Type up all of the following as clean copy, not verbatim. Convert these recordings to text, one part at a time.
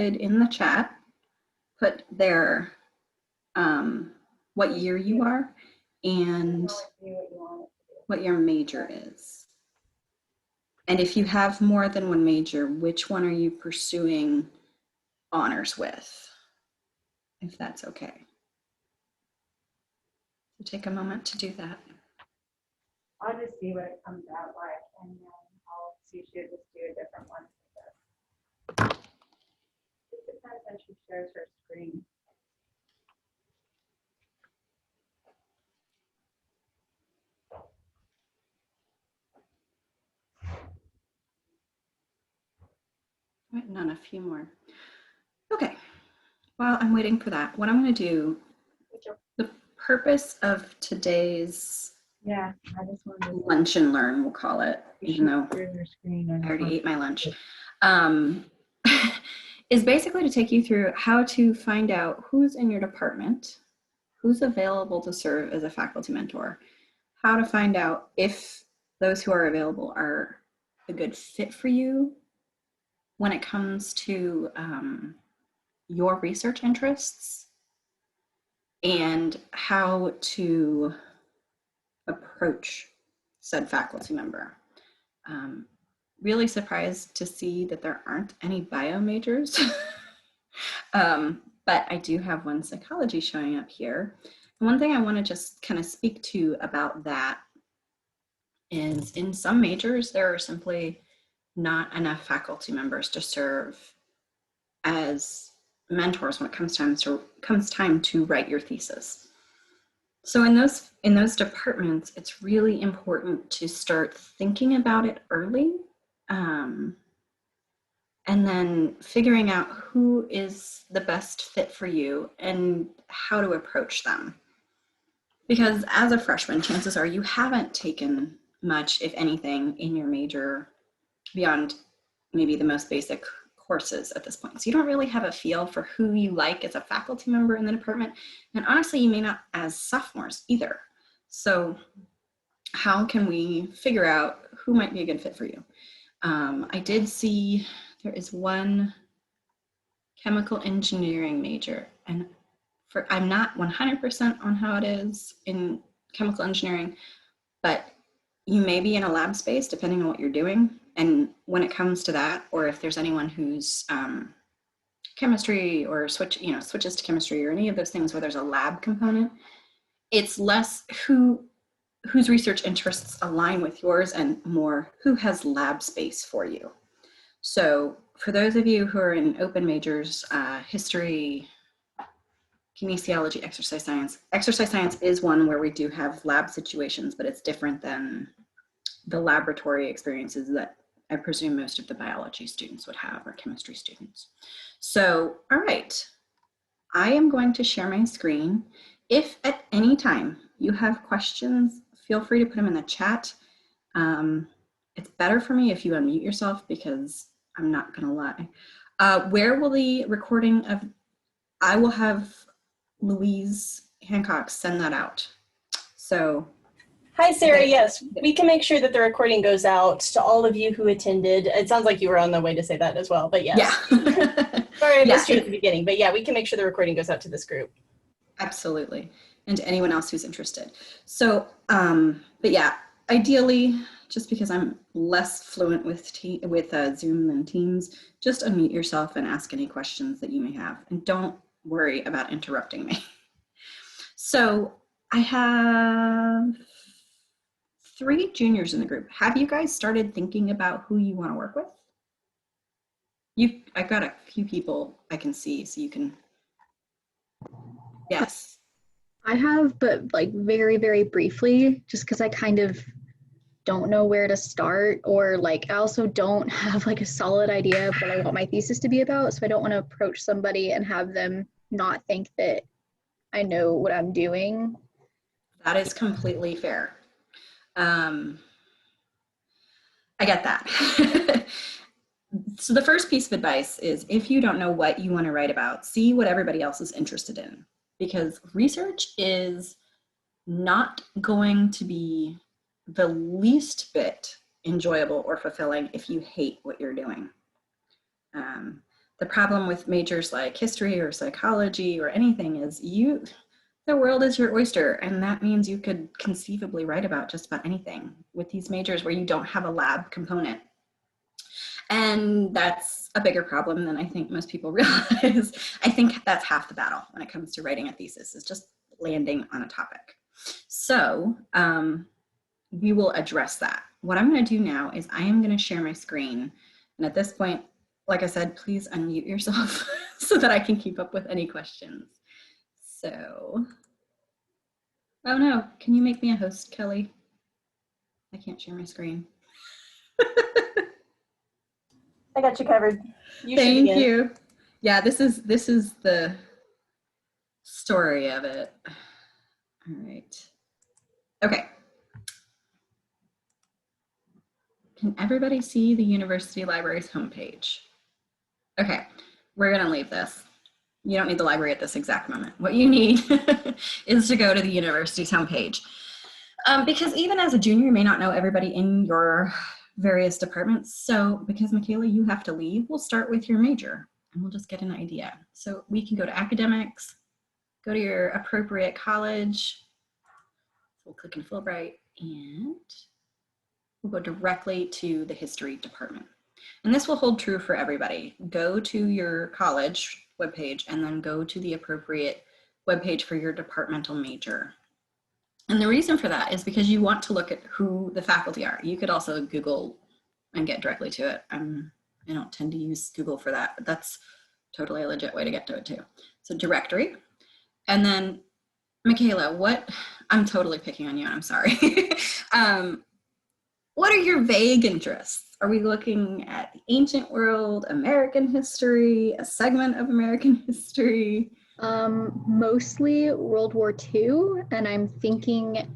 in the chat, put their what year you are and what your major is. And if you have more than one major, which one are you pursuing honors with, if that's okay. So take a moment to do that. I'll just see what it comes out like, and then I'll see if she just do a different one. It depends when she shares her screen. Waiting on a few more. Okay, while I'm waiting for that, what I'm going to do, the purpose of today's I just wanted to lunch and learn, we'll call it, even though I already ate my lunch, is basically to take you through how to find out who's in your department, who's available to serve as a faculty mentor, how to find out if those who are available are a good fit for you when it comes to your research interests, and how to approach said faculty member. Really surprised to see that there aren't any bio majors, but I do have one psychology showing up here. And one thing I want to just kind of speak to about that is in some majors, there are simply not enough faculty members to serve as mentors when it comes time to write your thesis. So in those departments, it's really important to start thinking about it early, and then figuring out who is the best fit for you and how to approach them. Because as a freshman, chances are you haven't taken much, if anything, in your major beyond maybe the most basic courses at this point. So you don't really have a feel for who you like as a faculty member in the department. And honestly, you may not as sophomores either. So how can we figure out who might be a good fit for you? I did see there is one chemical engineering major, and I'm not 100% on how it is in chemical engineering, but you may be in a lab space depending on what you're doing. And when it comes to that, or if there's anyone who's chemistry or switches to chemistry or any of those things where there's a lab component, it's less whose research interests align with yours and more who has lab space for you. So for those of you who are in open majors, history, kinesiology, exercise science is one where we do have lab situations, but it's different than the laboratory experiences that I presume most of the biology students would have, or chemistry students. So, all right, I am going to share my screen. If at any time you have questions, feel free to put them in the chat. It's better for me if you unmute yourself, because I'm not gonna lie. Where will the recording of, I will have Louise Hancock send that out. So. Hi, Sarah. Yes, we can make sure that the recording goes out to all of you who attended. It sounds like you were on the way to say that as well, but yes. Yeah. Sorry, I missed you at the beginning, but yeah, we can make sure the recording goes out to this group. Absolutely. And to anyone else who's interested. So, but yeah, ideally, just because I'm less fluent with Zoom than Teams, just unmute yourself and ask any questions that you may have. And don't worry about interrupting me. So I have 3 juniors in the group. Have you guys started thinking about who you want to work with? I've got a few people I can see, so you can, yes. I have, but like very, very briefly, just because I kind of don't know where to start, or like I also don't have like a solid idea of what I want my thesis to be about, so I don't want to approach somebody and have them not think that I know what I'm doing. That is completely fair. I get that. So the first piece of advice is, if you don't know what you want to write about, see what everybody else is interested in, because research is not going to be the least bit enjoyable or fulfilling if you hate what you're doing. The problem with majors like history or psychology or anything is the world is your oyster, and that means you could conceivably write about just about anything with these majors where you don't have a lab component. And that's a bigger problem than I think most people realize. I think that's half the battle when it comes to writing a thesis, is just landing on a topic. So we will address that. What I'm going to do now is I am going to share my screen. And at this point, like I said, please unmute yourself so that I can keep up with any questions. So, oh no, can you make me a host, Kelly? I can't share my screen. I got you covered. Thank you. Yeah, this is the story of it. All right. Okay. Can everybody see the university library's homepage? Okay, we're gonna leave this. You don't need the library at this exact moment. What you need is to go to the university's homepage. Because even as a junior, you may not know everybody in your various departments. So because Michaela, you have to leave, we'll start with your major and we'll just get an idea. So we can go to academics, go to your appropriate college. We'll click in Fulbright and we'll go directly to the history department. And this will hold true for everybody. Go to your college webpage and then go to the appropriate webpage for your departmental major. And the reason for that is because you want to look at who the faculty are. You could also Google and get directly to it. I don't tend to use Google for that, but that's totally a legit way to get to it too. So directory. And then Michaela, I'm totally picking on you, I'm sorry. What are your vague interests? Are we looking at the ancient world, American history, a segment of American history? Mostly World War II, and I'm thinking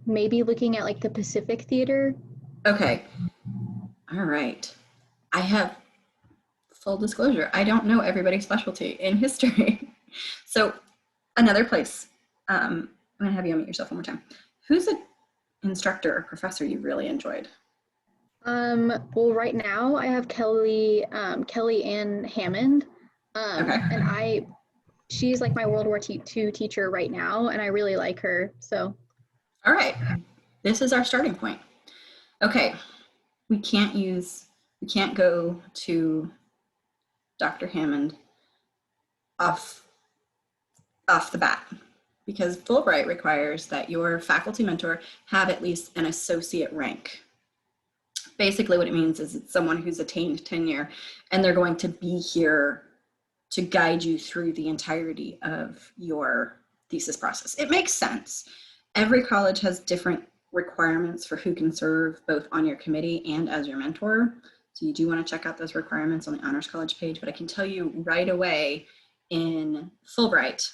maybe looking at like the Pacific Theater. Okay. All right. I have full disclosure. I don't know everybody's specialty in history. So another place, I'm gonna have you unmute yourself one more time. Who's an instructor or professor you really enjoyed? Well, right now I have Kelly Ann Hammond. Okay. And she's like my World War II teacher right now, and I really like her, so. All right, this is our starting point. Okay, we can't go to Dr. Hammond off the bat, because Fulbright requires that your faculty mentor have at least an associate rank. Basically what it means is it's someone who's attained tenure and they're going to be here to guide you through the entirety of your thesis process. It makes sense. Every college has different requirements for who can serve both on your committee and as your mentor. So you do want to check out those requirements on the Honors College page, but I can tell you right away in Fulbright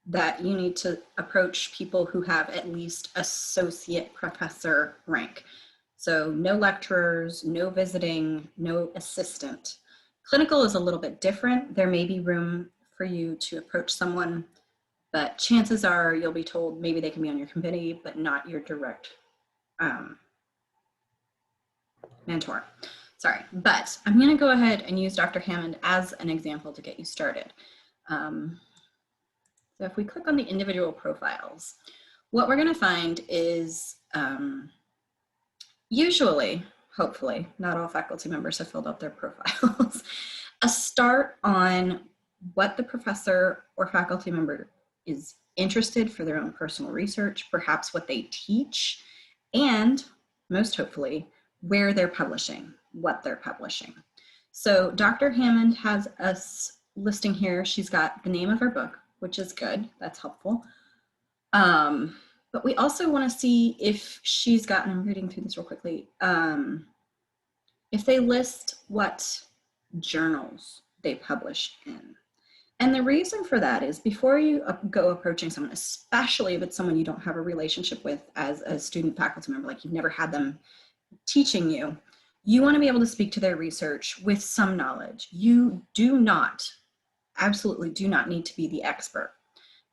that you need to approach people who have at least associate professor rank. So no lecturers, no visiting, no assistant. Clinical is a little bit different. There may be room for you to approach someone, but chances are you'll be told maybe they can be on your committee, but not your direct mentor. Sorry, but I'm gonna go ahead and use Dr. Hammond as an example to get you started. So if we click on the individual profiles, what we're gonna find is usually, hopefully, not all faculty members have filled out their profiles, a start on what the professor or faculty member is interested for their own personal research, perhaps what they teach, and most hopefully, where they're publishing, what they're publishing. So Dr. Hammond has us listing here. She's got the name of her book, which is good, that's helpful. But we also want to see if she's gotten, I'm reading through this real quickly, if they list what journals they publish in. And the reason for that is before you go approaching someone, especially if it's someone you don't have a relationship with as a student faculty member, like you've never had them teaching you, you want to be able to speak to their research with some knowledge. You do not, absolutely do not need to be the expert.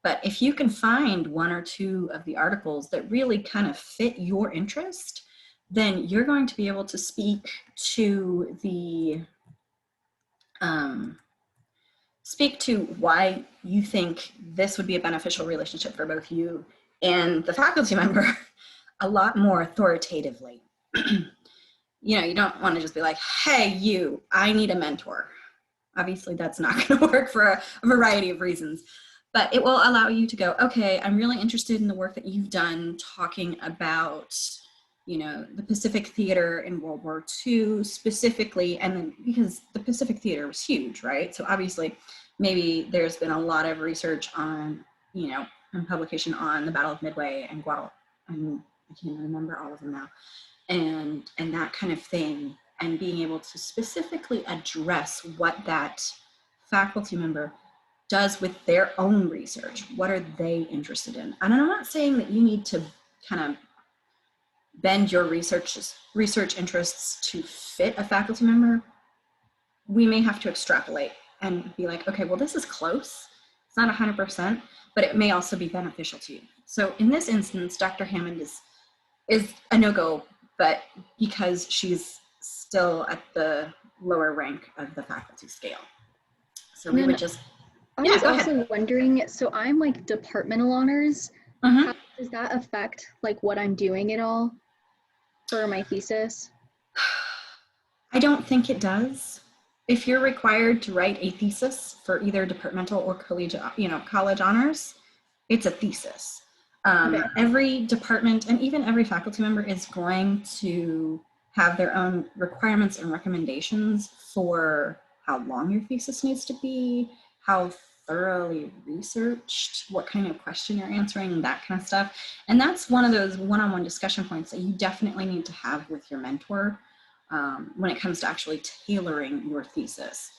But if you can find one or two of the articles that really kind of fit your interest, then you're going to be able to speak to the speak to why you think this would be a beneficial relationship for both you and the faculty member a lot more authoritatively. You know, you don't want to just be like, hey, you, I need a mentor. Obviously, that's not going to work for a variety of reasons, but it will allow you to go, okay, I'm really interested in the work that you've done talking about, you know, the Pacific Theater in World War II specifically, and then because the Pacific Theater was huge, right? So obviously, maybe there's been a lot of research on, you know, and publication on the Battle of Midway and Guadalajara. I can't remember all of them now, and that kind of thing, and being able to specifically address what that faculty member does with their own research. What are they interested in? And I'm not saying that you need to kind of bend your research interests to fit a faculty member. We may have to extrapolate and be like, okay, well, this is close. It's not 100%, but it may also be beneficial to you. So in this instance, Dr. Hammond is a no-go, but because she's still at the lower rank of the faculty scale. So we would just, I was also wondering, so I'm like departmental honors. How does that affect like what I'm doing at all for my thesis? I don't think it does. If you're required to write a thesis for either departmental or collegiate, you know, college honors, it's a thesis. Every department and even every faculty member is going to have their own requirements and recommendations for how long your thesis needs to be, how thoroughly researched, what kind of question you're answering, that kind of stuff. And that's one of those one-on-one discussion points that you definitely need to have with your mentor when it comes to actually tailoring your thesis.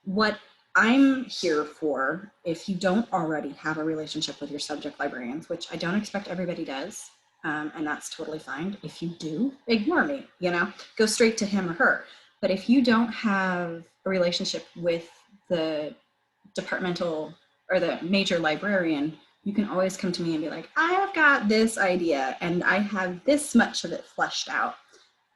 What I'm here for, if you don't already have a relationship with your subject librarians, which I don't expect everybody does, and that's totally fine. If you do, ignore me, you know, go straight to him or her. But if you don't have a relationship with the departmental or the major librarian, you can always come to me and be like, I have got this idea and I have this much of it fleshed out,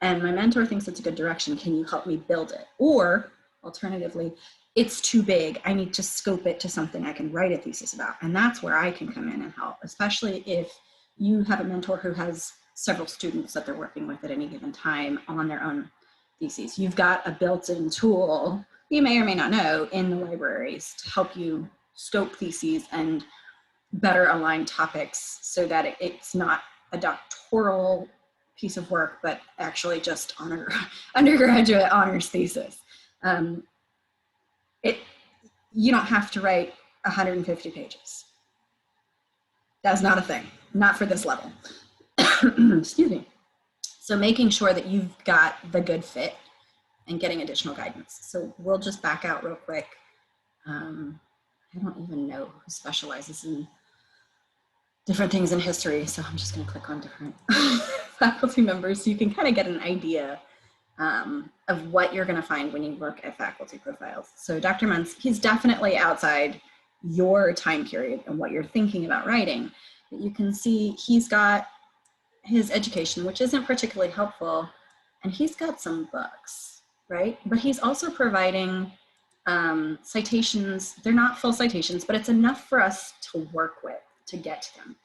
and my mentor thinks it's a good direction. Can you help me build it? Or alternatively, it's too big. I need to scope it to something I can write a thesis about. And that's where I can come in and help, especially if you have a mentor who has several students that they're working with at any given time on their own theses. You've got a built-in tool, you may or may not know, in the libraries to help you scope theses and better align topics so that it's not a doctoral piece of work, but actually just undergraduate honors thesis. You don't have to write 150 pages. That's not a thing, not for this level. Excuse me. So making sure that you've got the good fit and getting additional guidance. So we'll just back out real quick. I don't even know who specializes in different things in history, so I'm just going to click on different faculty members so you can kind of get an idea of what you're going to find when you look at faculty profiles. So Dr. Muntz, he's definitely outside your time period and what you're thinking about writing. But you can see he's got his education, which isn't particularly helpful, and he's got some books, right? But he's also providing citations. They're not full citations, but it's enough for us to work with to get to them.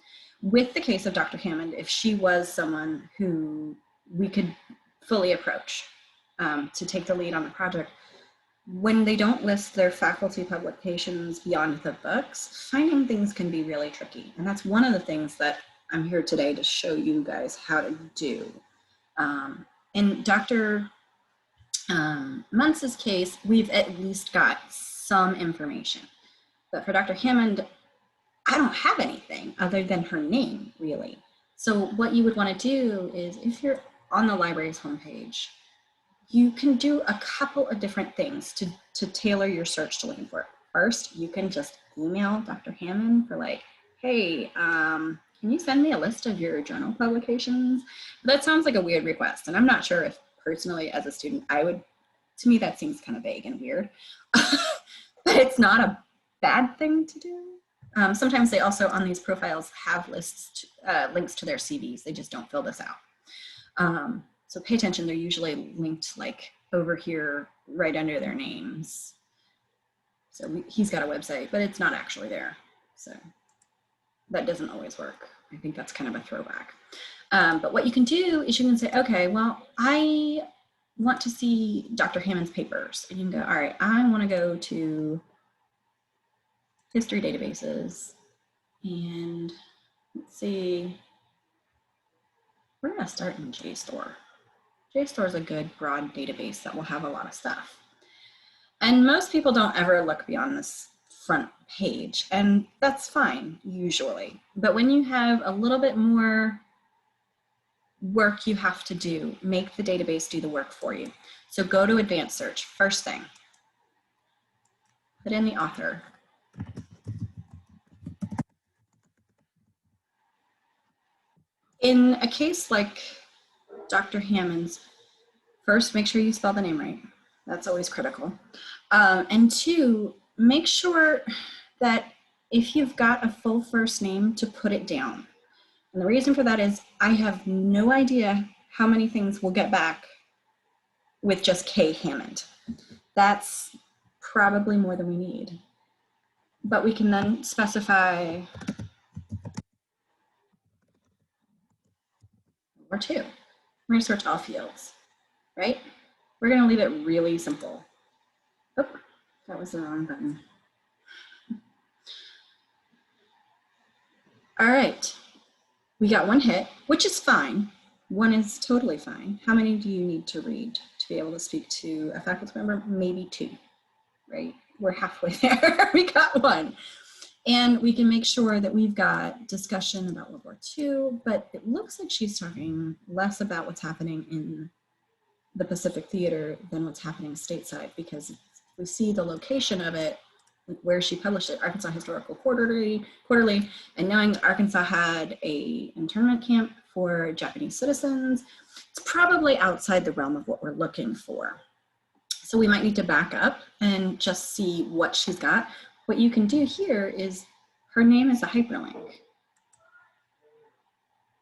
With the case of Dr. Hammond, if she was someone who we could fully approach to take the lead on the project, when they don't list their faculty publications beyond the books, finding things can be really tricky. And that's one of the things that I'm here today to show you guys how to do. In Dr. Muntz's case, we've at least got some information. But for Dr. Hammond, I don't have anything other than her name, really. So what you would want to do is, if you're on the library's homepage, you can do a couple of different things to tailor your search to looking for it. First, you can just email Dr. Hammond for like, hey, can you send me a list of your journal publications? That sounds like a weird request, and I'm not sure if personally as a student to me that seems kind of vague and weird, but it's not a bad thing to do. Sometimes they also on these profiles have lists, links to their CVs. They just don't fill this out. So pay attention, they're usually linked like over here, right under their names. So he's got a website, but it's not actually there. So that doesn't always work. I think that's kind of a throwback. But what you can do is you can say, okay, well, I want to see Dr. Hammond's papers. And you can go, all right, I want to go to history databases. And let's see, we're going to start in JSTOR. JSTOR is a good broad database that will have a lot of stuff. And most people don't ever look beyond this front page, and that's fine usually. But when you have a little bit more work you have to do, make the database do the work for you. So go to advanced search, first thing. Put in the author. In a case like Dr. Hammond's, first, make sure you spell the name right. That's always critical. And two, make sure that if you've got a full first name, to put it down. And the reason for that is I have no idea how many things we'll get back with just K Hammond. That's probably more than we need. But we can then specify or two. We're going to search all fields, right? We're going to leave it really simple. Oh, that was the wrong button. All right, we got one hit, which is fine. One is totally fine. How many do you need to read to be able to speak to a faculty member? Maybe two, right? We're halfway there. We got one. And we can make sure that we've got discussion about World War II, but it looks like she's talking less about what's happening in the Pacific Theater than what's happening stateside, because we see the location of it, like where she published it, Arkansas Historical Quarterly, and knowing that Arkansas had a internment camp for Japanese citizens, it's probably outside the realm of what we're looking for. So we might need to back up and just see what she's got. What you can do here is her name is a hyperlink.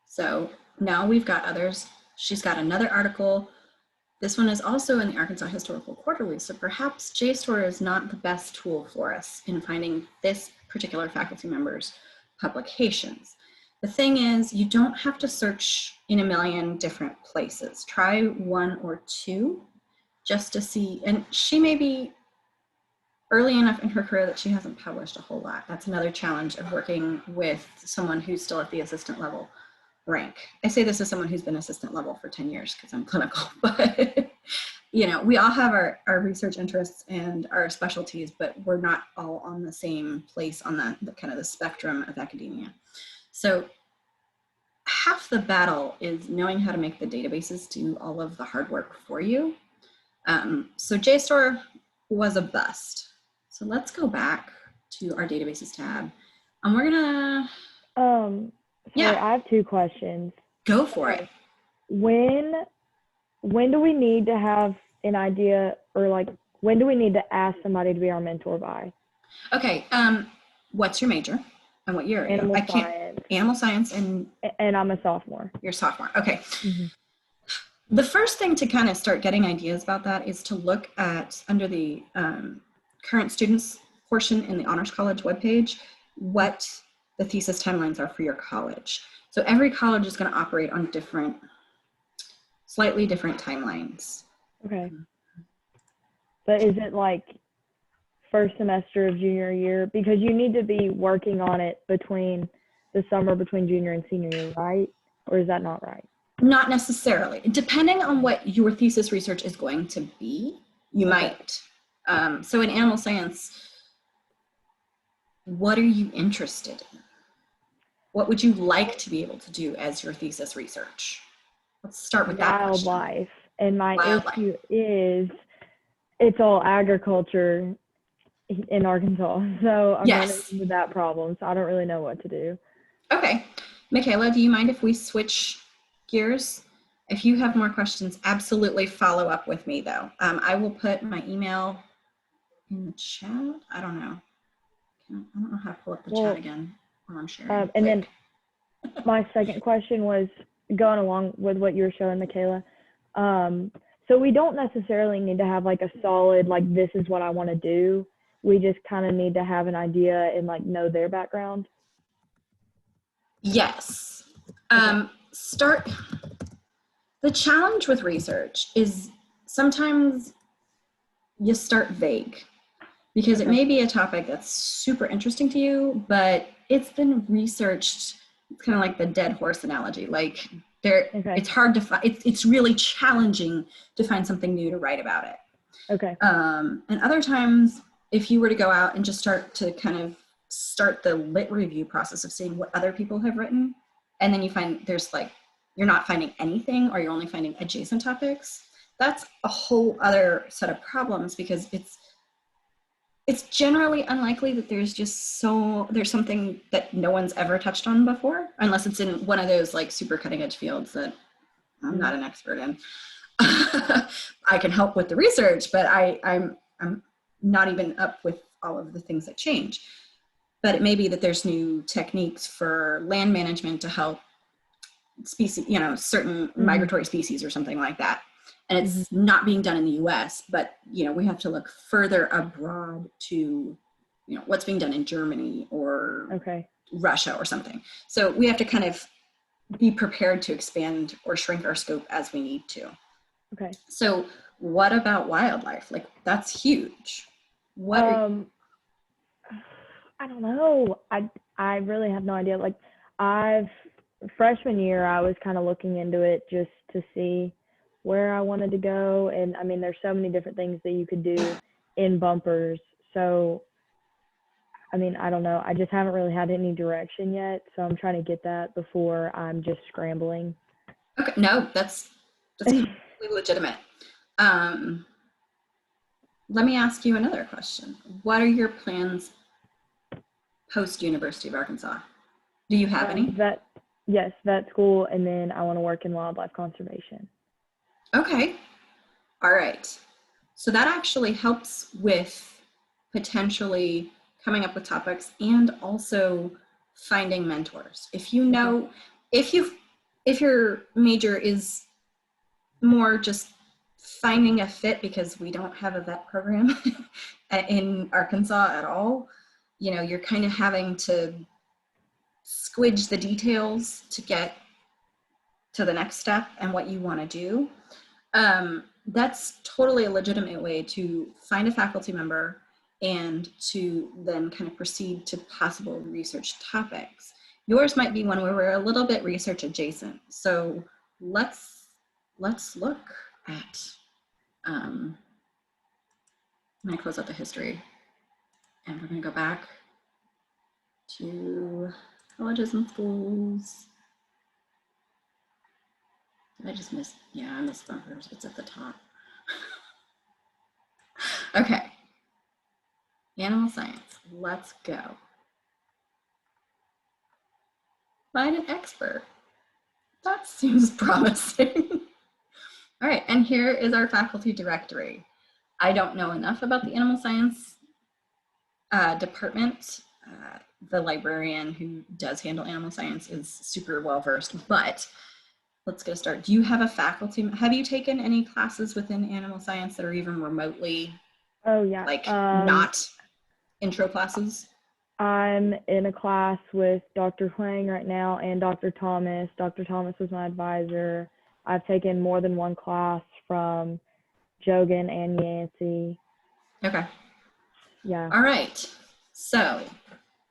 So now we've got others. She's got another article. This one is also in the Arkansas Historical Quarterly, so perhaps JSTOR is not the best tool for us in finding this particular faculty member's publications. The thing is, you don't have to search in a million different places. Try one or two just to see, and she may be early enough in her career that she hasn't published a whole lot. That's another challenge of working with someone who's still at the assistant level rank. I say this as someone who's been assistant level for 10 years because I'm clinical, but you know, we all have our research interests and our specialties, but we're not all on the same place on the kind of the spectrum of academia. So half the battle is knowing how to make the databases do all of the hard work for you. So JSTOR was a bust. So let's go back to our databases tab, and we're gonna sorry, I have two questions. Go for it. When do we need to have an idea, or like when do we need to ask somebody to be our mentor by? Okay, what's your major and what year? Animal science. Animal science, and I'm a sophomore. You're a sophomore. Okay. Mm-hmm. The first thing to kind of start getting ideas about that is to look at, under the current students portion in the Honors College webpage, what the thesis timelines are for your college. So every college is going to operate on slightly different timelines. Okay. But is it like first semester of junior year? Because you need to be working on it between the summer between junior and senior year, right? Or is that not right? Not necessarily. Depending on what your thesis research is going to be, you might. So in animal science, what are you interested in? What would you like to be able to do as your thesis research? Let's start with that question. Wildlife. And my issue is it's all agriculture in Arkansas. So I'm running into that problem. So I don't really know what to do. Okay. Michaela, do you mind if we switch gears? If you have more questions, absolutely follow up with me though. I will put my email in the chat. I don't know. I don't know how to pull up the chat again while I'm sharing. And then my second question was going along with what you were showing, Michaela. So we don't necessarily need to have like a solid, like, this is what I want to do. we just kind of need to have an idea and like know their background? Yes. Okay. The challenge with research is sometimes you start vague because it Okay. may be a topic that's super interesting to you, but it's been researched. It's kind of like the dead horse analogy. Like it's hard to find, it's really challenging to find something new to write about it. Okay. And other times, if you were to go out and just start the lit review process of seeing what other people have written, and then you find you're not finding anything, or you're only finding adjacent topics, that's a whole other set of problems, because it's generally unlikely that there's something that no one's ever touched on before, unless it's in one of those like super cutting edge fields that I'm not an expert in. I can help with the research, but I'm not even up with all of the things that change. But it may be that there's new techniques for land management to help species, certain migratory species or something like that. And it's not being done in the US, but, we have to look further abroad to, what's being done in Germany or Russia or something. So we have to kind of be prepared to expand or shrink our scope as we need to. Okay. So what about wildlife? Like, that's huge. I don't know. I really have no idea. Like, freshman year, I was kind of looking into it just to see where I wanted to go. And I mean, there's so many different things that you could do in bumpers. So, I mean, I don't know. I just haven't really had any direction yet. So I'm trying to get that before I'm just scrambling. Okay. No, that's completely legitimate. Let me ask you another question. What are your plans post University of Arkansas? Do you have any? Yes, vet school, and then I want to work in wildlife conservation. Okay. All right. So that actually helps with potentially coming up with topics and also finding mentors. If your major is more just finding a fit, because we don't have a vet program in Arkansas at all, you're kind of having to squidge the details to get to the next step and what you want to do. That's totally a legitimate way to find a faculty member and to then kind of proceed to possible research topics. Yours might be one where we're a little bit research adjacent. So let's look at, I'm going to close out the history, and we're going to go back to colleges and schools. Did I just miss? Yeah, I missed bumpers. It's at the top. Okay. Animal science. Let's go. Find an expert. That seems promising. All right, and here is our faculty directory. I don't know enough about the animal science department. The librarian who does handle animal science is super well versed, but let's get started. Do you have a faculty? Have you taken any classes within animal science that are even remotely, not intro classes? I'm in a class with Dr. Huang right now and Dr. Thomas. Dr. Thomas was my advisor. I've taken more than one class from Jogan and Yancey. Okay. Yeah. All right. So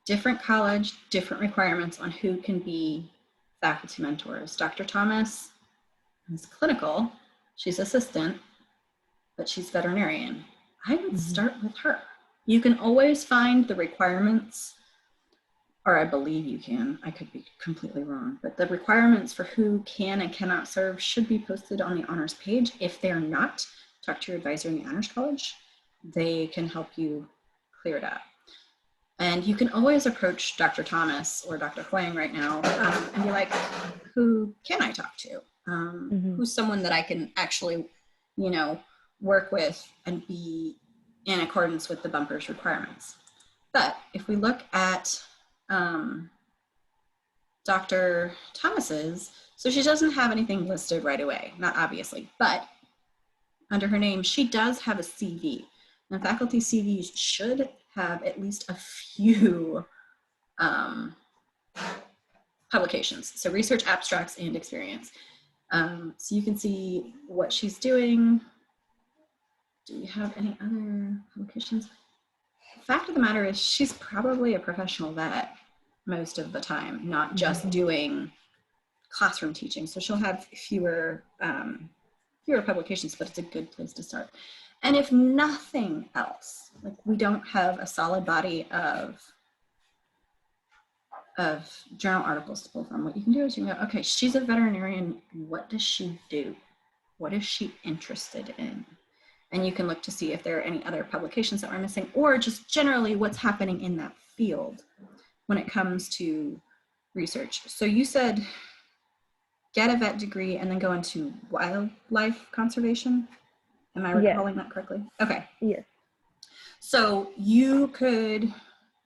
different college, different requirements on who can be faculty mentors. Dr. Thomas is clinical. She's assistant, but she's veterinarian. I would start with her. You can always find the requirements, or I believe you can. I could be completely wrong, but the requirements for who can and cannot serve should be posted on the honors page. If they're not, talk to your advisor in the honors college. They can help you clear it up. And you can always approach Dr. Thomas or Dr. Huang right now and be like, who can I talk to? Who's someone that I can actually, work with and be in accordance with the bumper's requirements? But if we look at Dr. Thomas's, so she doesn't have anything listed right away, not obviously, but under her name, she does have a CV. And faculty CVs should have at least a few publications. So research abstracts and experience. So you can see what she's doing. Do you have any other publications? The fact of the matter is she's probably a professional vet most of the time, not just doing classroom teaching. So she'll have fewer publications, but it's a good place to start. And if nothing else, like we don't have a solid body of journal articles to pull from, what you can do is you can go, okay, she's a veterinarian. What does she do? What is she interested in? And you can look to see if there are any other publications that we're missing, or just generally what's happening in that field when it comes to research. So you said get a vet degree and then go into wildlife conservation. Am I recalling that correctly? Okay. Yes. So you could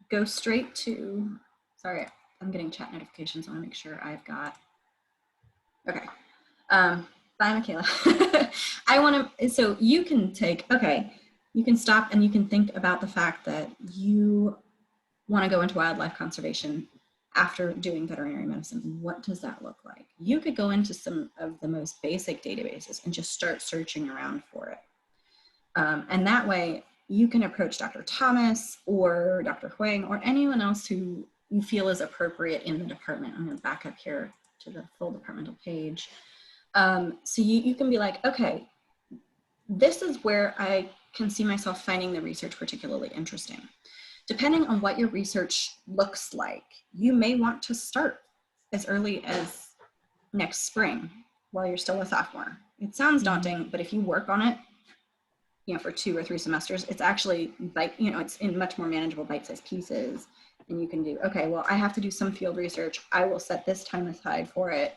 go straight to, sorry, I'm getting chat notifications. I want to make sure I've got, okay. Bye, Michaela. So you can take, okay, you can stop and you can think about the fact that you want to go into wildlife conservation after doing veterinary medicine. What does that look like? You could go into some of the most basic databases and just start searching around for it. And that way you can approach Dr. Thomas or Dr. Huang or anyone else who you feel is appropriate in the department. I'm going to back up here to the full departmental page. So you can be like, okay, this is where I can see myself finding the research particularly interesting. Depending on what your research looks like, you may want to start as early as next spring while you're still a sophomore. It sounds daunting, but if you work on it, for 2 or 3 semesters, it's actually like, it's in much more manageable bite-sized pieces. And you can do, okay, well, I have to do some field research. I will set this time aside for it.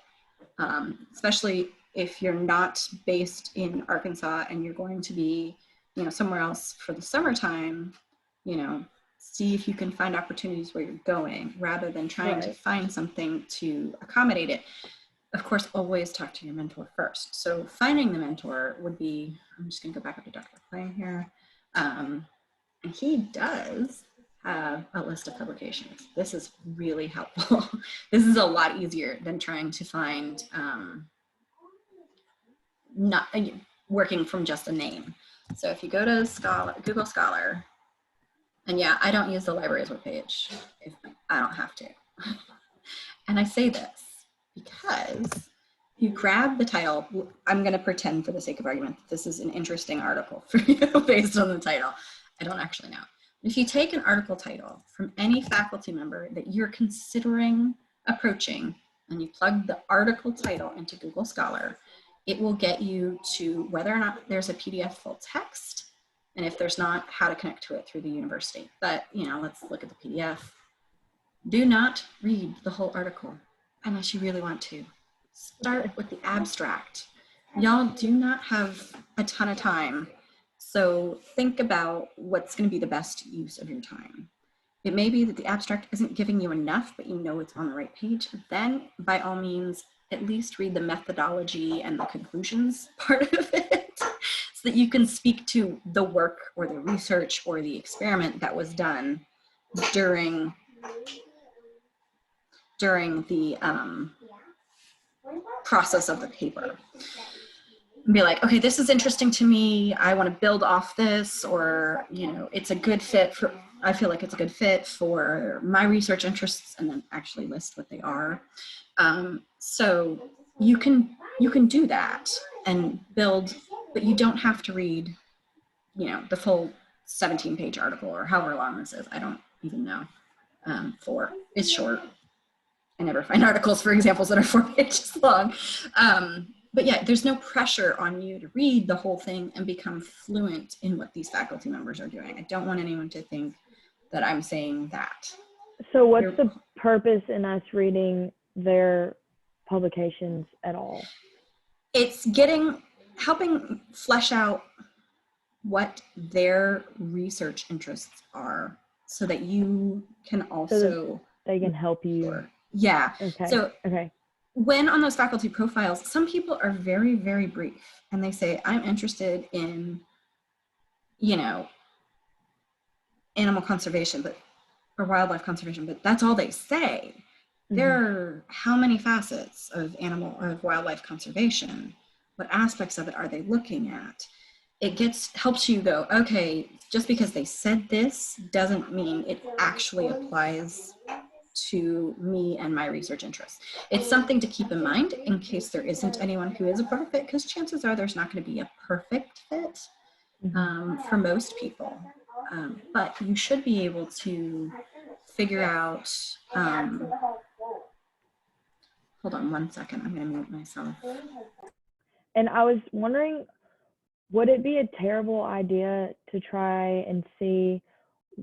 Especially if you're not based in Arkansas and you're going to be, somewhere else for the summertime, see if you can find opportunities where you're going rather than trying to find something to accommodate it. Of course, always talk to your mentor first. So finding the mentor would be, I'm just gonna go back up to Dr. Clay here. And he does have a list of publications. This is really helpful. This is a lot easier than trying to find, not working from just a name. So if you go to Google Scholar, and yeah, I don't use the library's webpage if I don't have to. And I say this because you grab the title. I'm going to pretend for the sake of argument that this is an interesting article for you based on the title. I don't actually know. If you take an article title from any faculty member that you're considering approaching and you plug the article title into Google Scholar, it will get you to whether or not there's a PDF full text, and if there's not, how to connect to it through the university. But, let's look at the PDF. Do not read the whole article unless you really want to. Start with the abstract. Y'all do not have a ton of time, so think about what's going to be the best use of your time. It may be that the abstract isn't giving you enough, but it's on the right page. Then, by all means, at least read the methodology and the conclusions part of it so that you can speak to the work or the research or the experiment that was done during the process of the paper. And be like, okay, this is interesting to me. I want to build off this, or, it's a good fit for, I feel like it's a good fit for my research interests, and then actually list what they are. So you can do that and build, but you don't have to read, the full 17-page article or however long this is. I don't even know. 4 is short. I never find articles for examples that are 4 pages long. But yeah, there's no pressure on you to read the whole thing and become fluent in what these faculty members are doing. I don't want anyone to think that I'm saying that. So what's the purpose in us reading their publications at all? It's helping flesh out what their research interests are so that you can also... So they can help you. Yeah. Okay. So okay. When on those faculty profiles, some people are very, very brief and they say, I'm interested in, animal conservation, or wildlife conservation, but that's all they say. There are how many facets of wildlife conservation? What aspects of it are they looking at? It helps you go, okay, just because they said this doesn't mean it actually applies to me and my research interests. It's something to keep in mind in case there isn't anyone who is a perfect fit, because chances are there's not going to be a perfect fit for most people. But you should be able to figure out, hold on one second, I'm going to mute myself. And I was wondering, would it be a terrible idea to try and see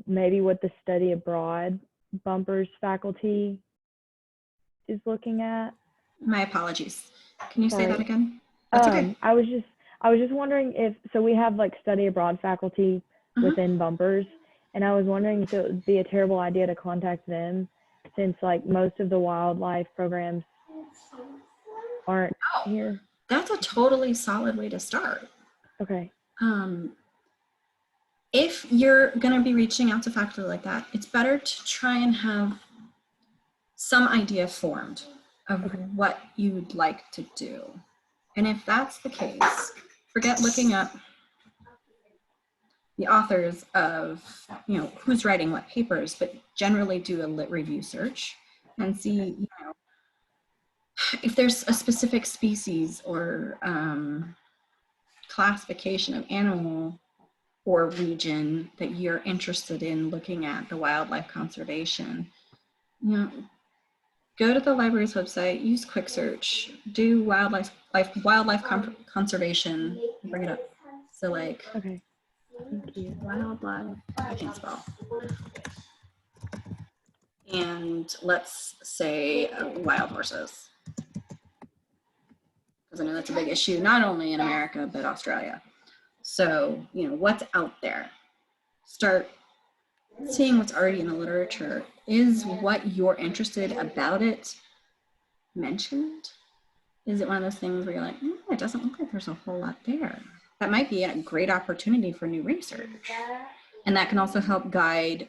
maybe what the study abroad bumpers faculty is looking at? My apologies. Can you say that again? That's okay. I was just wondering so we have like study abroad faculty within bumpers, and I was wondering if it would be a terrible idea to contact them, since like most of the wildlife programs aren't here. That's a totally solid way to start. Okay. If you're going to be reaching out to faculty like that, it's better to try and have some idea formed of what you'd like to do. And if that's the case, forget looking up the authors of, who's writing what papers, but generally do a lit review search and see, if there's a specific species or classification of animal or region that you're interested in looking at the wildlife conservation, go to the library's website, use quick search, do wildlife conservation, bring it up. So like, okay, thank you. Wildlife, I can't spell. And let's say wild horses, because I know that's a big issue, not only in America, but Australia. So, what's out there? Start seeing what's already in the literature. Is what you're interested about it mentioned? Is it one of those things where you're like, it doesn't look like there's a whole lot there? That might be a great opportunity for new research. And that can also help guide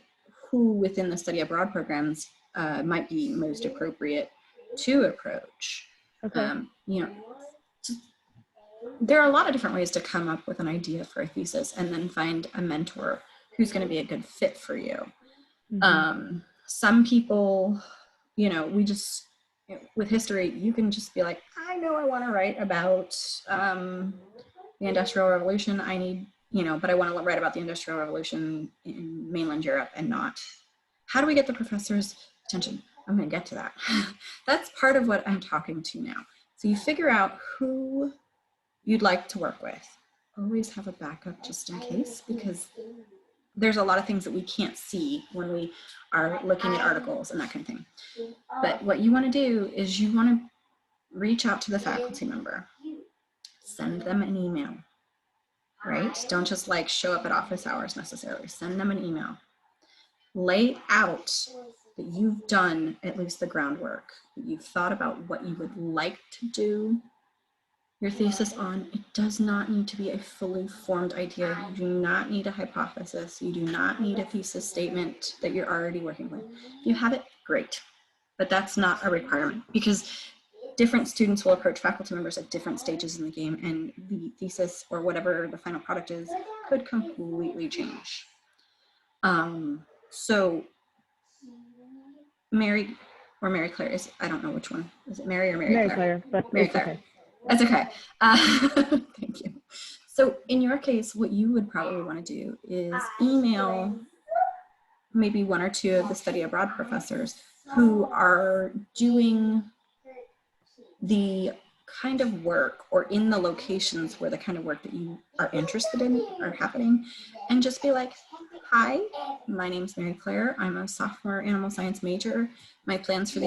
who within the study abroad programs might be most appropriate to approach. Okay. There are a lot of different ways to come up with an idea for a thesis and then find a mentor who's going to be a good fit for you. Some people, with history, you can just be like, I know I want to write about the Industrial Revolution. I need, but I want to write about the Industrial Revolution in mainland Europe and not. How do we get the professor's attention? I'm going to get to that. That's part of what I'm talking to now. So you figure out who you'd like to work with. Always have a backup just in case, because there's a lot of things that we can't see when we are looking at articles and that kind of thing. But what you want to do is you want to reach out to the faculty member, send them an email, right? Don't just like show up at office hours necessarily. Send them an email. Lay out that you've done at least the groundwork, that you've thought about what you would like to do your thesis on. It does not need to be a fully formed idea. You do not need a hypothesis. You do not need a thesis statement that you're already working with. If you have it, great. But that's not a requirement, because different students will approach faculty members at different stages in the game, and the thesis or whatever the final product is could completely change. So Mary Claire, I don't know which one. Is it Mary or Mary Claire? But Mary Claire. Okay. That's okay. Thank you. So in your case, what you would probably want to do is email maybe one or two of the study abroad professors who are doing the kind of work or in the locations where the kind of work that you are interested in are happening, and just be like, hi, my name's Mary Claire. I'm a sophomore animal science major. My plans for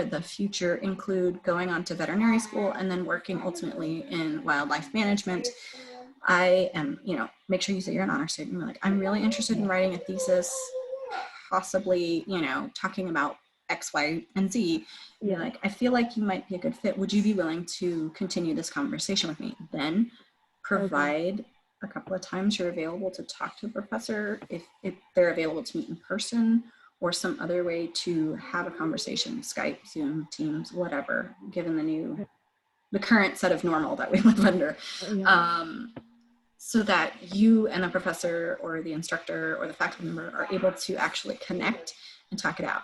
the future include going on to veterinary school and then working ultimately in wildlife management. I am, make sure you say you're an honor student. You're like, I'm really interested in writing a thesis, possibly, talking about X, Y, and Z. You're like, I feel like you might be a good fit. Would you be willing to continue this conversation with me? Then provide a couple of times you're available to talk to the professor, if they're available to meet in person or some other way to have a conversation, Skype, Zoom, Teams, whatever, given the current set of normal that we live under. So that you and the professor or the instructor or the faculty member are able to actually connect and talk it out.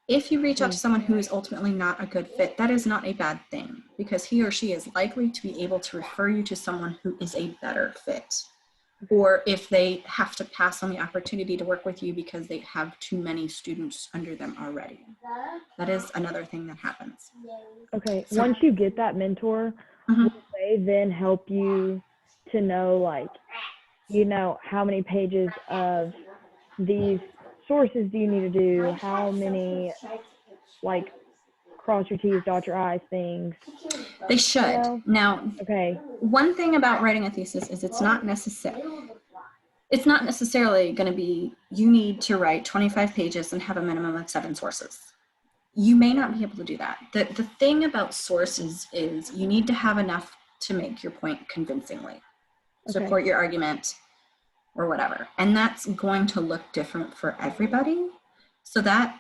If you reach out to someone who is ultimately not a good fit, that is not a bad thing, because he or she is likely to be able to refer you to someone who is a better fit. Or if they have to pass on the opportunity to work with you because they have too many students under them already. That is another thing that happens. Okay, So, once you get that mentor, will they then help you to know, like, you know, how many pages of these sources do you need to do? How many, like, cross your T's, dot your I's things? they should. You know? Now, Okay. one thing about writing a thesis is it's not necessarily going to be, you need to write 25 pages and have a minimum of 7 sources. You may not be able to do that. The thing about sources is you need to have enough to make your point convincingly, support your argument, or whatever. And that's going to look different for everybody. So that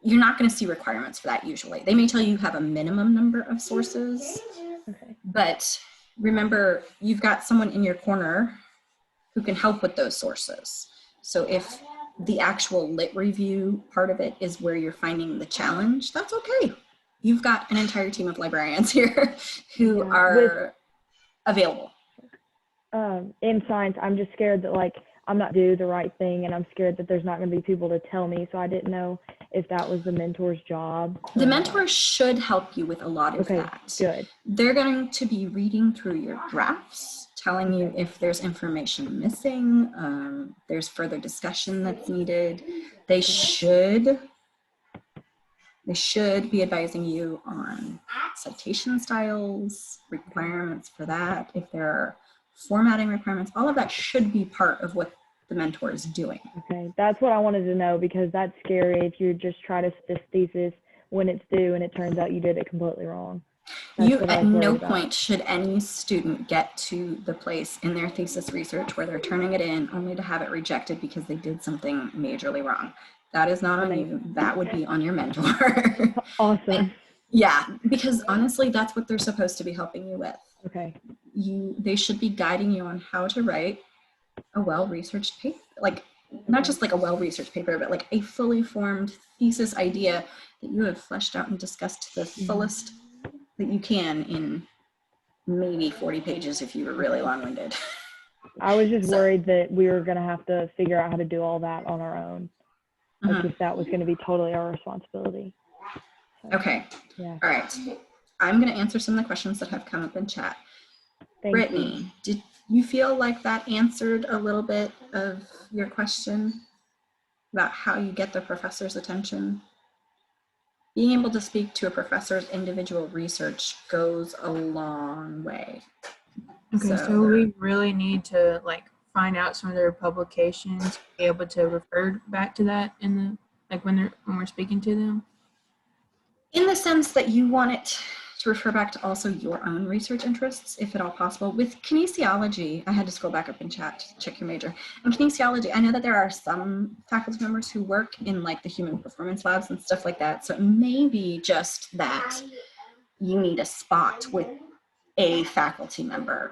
you're not going to see requirements for that usually. They may tell you have a minimum number of sources, but remember, you've got someone in your corner who can help with those sources. So if the actual lit review part of it is where you're finding the challenge, that's okay. You've got an entire team of librarians here who are available. In science, I'm just scared that, like, I'm not doing the right thing, and I'm scared that there's not going to be people to tell me. So I didn't know if that was the mentor's job. The mentor should help you with a lot of that. Good. They're going to be reading through your drafts, telling you if there's information missing, there's further discussion that's needed. They should be advising you on citation styles, requirements for that. If there are formatting requirements, all of that should be part of what the mentor is doing. Okay, that's what I wanted to know, because that's scary if you just try to this thesis when it's due and it turns out you did it completely wrong. At no point should any student get to the place in their thesis research where they're turning it in only to have it rejected because they did something majorly wrong. That is not on you. That would be on your mentor. Awesome. Yeah, because honestly, that's what they're supposed to be helping you with. Okay. They should be guiding you on how to write a well-researched paper, like not just like a well-researched paper, but like a fully formed thesis idea that you have fleshed out and discussed to the fullest that you can in maybe 40 pages if you were really long-winded. I was just worried that we were going to have to figure out how to do all that on our own. Like if that was going to be totally our responsibility. So, okay. Yeah. All right. I'm going to answer some of the questions that have come up in chat. Brittany, did you feel like that answered a little bit of your question about how you get the professor's attention? Being able to speak to a professor's individual research goes a long way. Okay, so we really need to like find out some of their publications, be able to refer back to that in the when we're speaking to them. In the sense that you want it to refer back to also your own research interests, if at all possible. With kinesiology, I had to scroll back up in chat to check your major. In kinesiology, I know that there are some faculty members who work in like the human performance labs and stuff like that. So it may be just that you need a spot with a faculty member.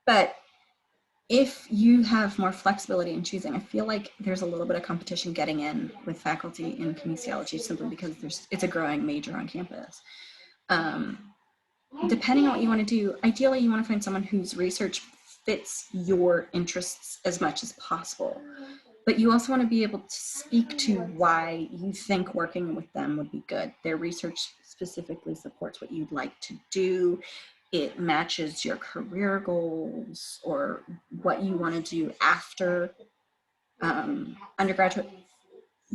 But if you have more flexibility in choosing, I feel like there's a little bit of competition getting in with faculty in kinesiology simply because it's a growing major on campus. Depending on what you want to do, ideally you want to find someone whose research fits your interests as much as possible. But you also want to be able to speak to why you think working with them would be good. Their research specifically supports what you'd like to do. It matches your career goals or what you want to do after undergraduate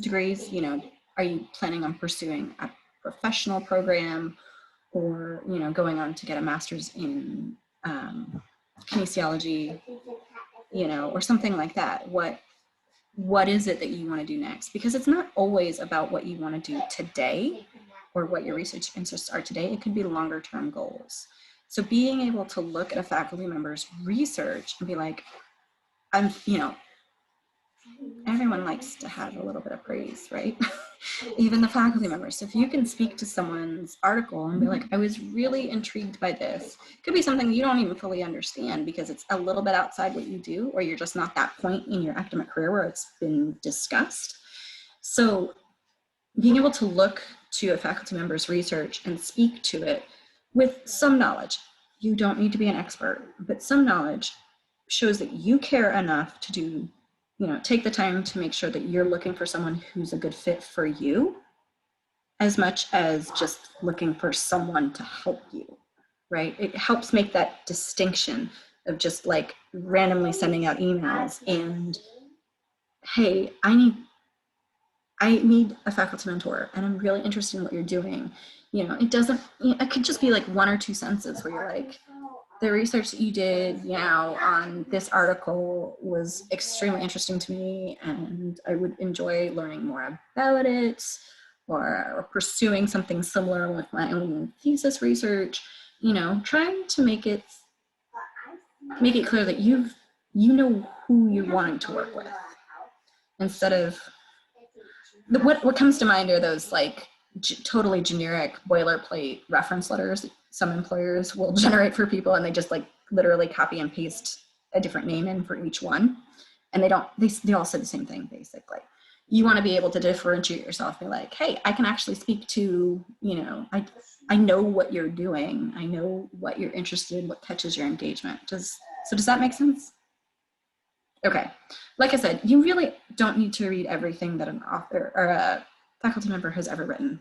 degrees. You know, are you planning on pursuing a professional program or, you know, going on to get a master's in kinesiology, you know, or something like that? What is it that you want to do next? Because it's not always about what you want to do today or what your research interests are today. It could be longer term goals. So being able to look at a faculty member's research and be like, everyone likes to have a little bit of praise, right? Even the faculty members. So if you can speak to someone's article and be like, I was really intrigued by this. It could be something you don't even fully understand because it's a little bit outside what you do, or you're just not that point in your academic career where it's been discussed. So being able to look to a faculty member's research and speak to it with some knowledge. You don't need to be an expert, but some knowledge shows that you care enough to do, take the time to make sure that you're looking for someone who's a good fit for you, as much as just looking for someone to help you, right? It helps make that distinction of just like randomly sending out emails and, hey, I need a faculty mentor and I'm really interested in what you're doing. It could just be like one or two sentences where you're like, the research that you did, on this article was extremely interesting to me and I would enjoy learning more about it, or pursuing something similar with my own thesis research, trying to make it clear that you know who you're wanting to work with, instead of what comes to mind are those like totally generic boilerplate reference letters that some employers will generate for people, and they just like literally copy and paste a different name in for each one, and they all say the same thing basically. You want to be able to differentiate yourself, be like, hey, I can actually speak to, I know what you're doing, I know what you're interested in, what catches your engagement. Does that make sense? Okay, like I said, you really don't need to read everything that an author or a faculty member has ever written.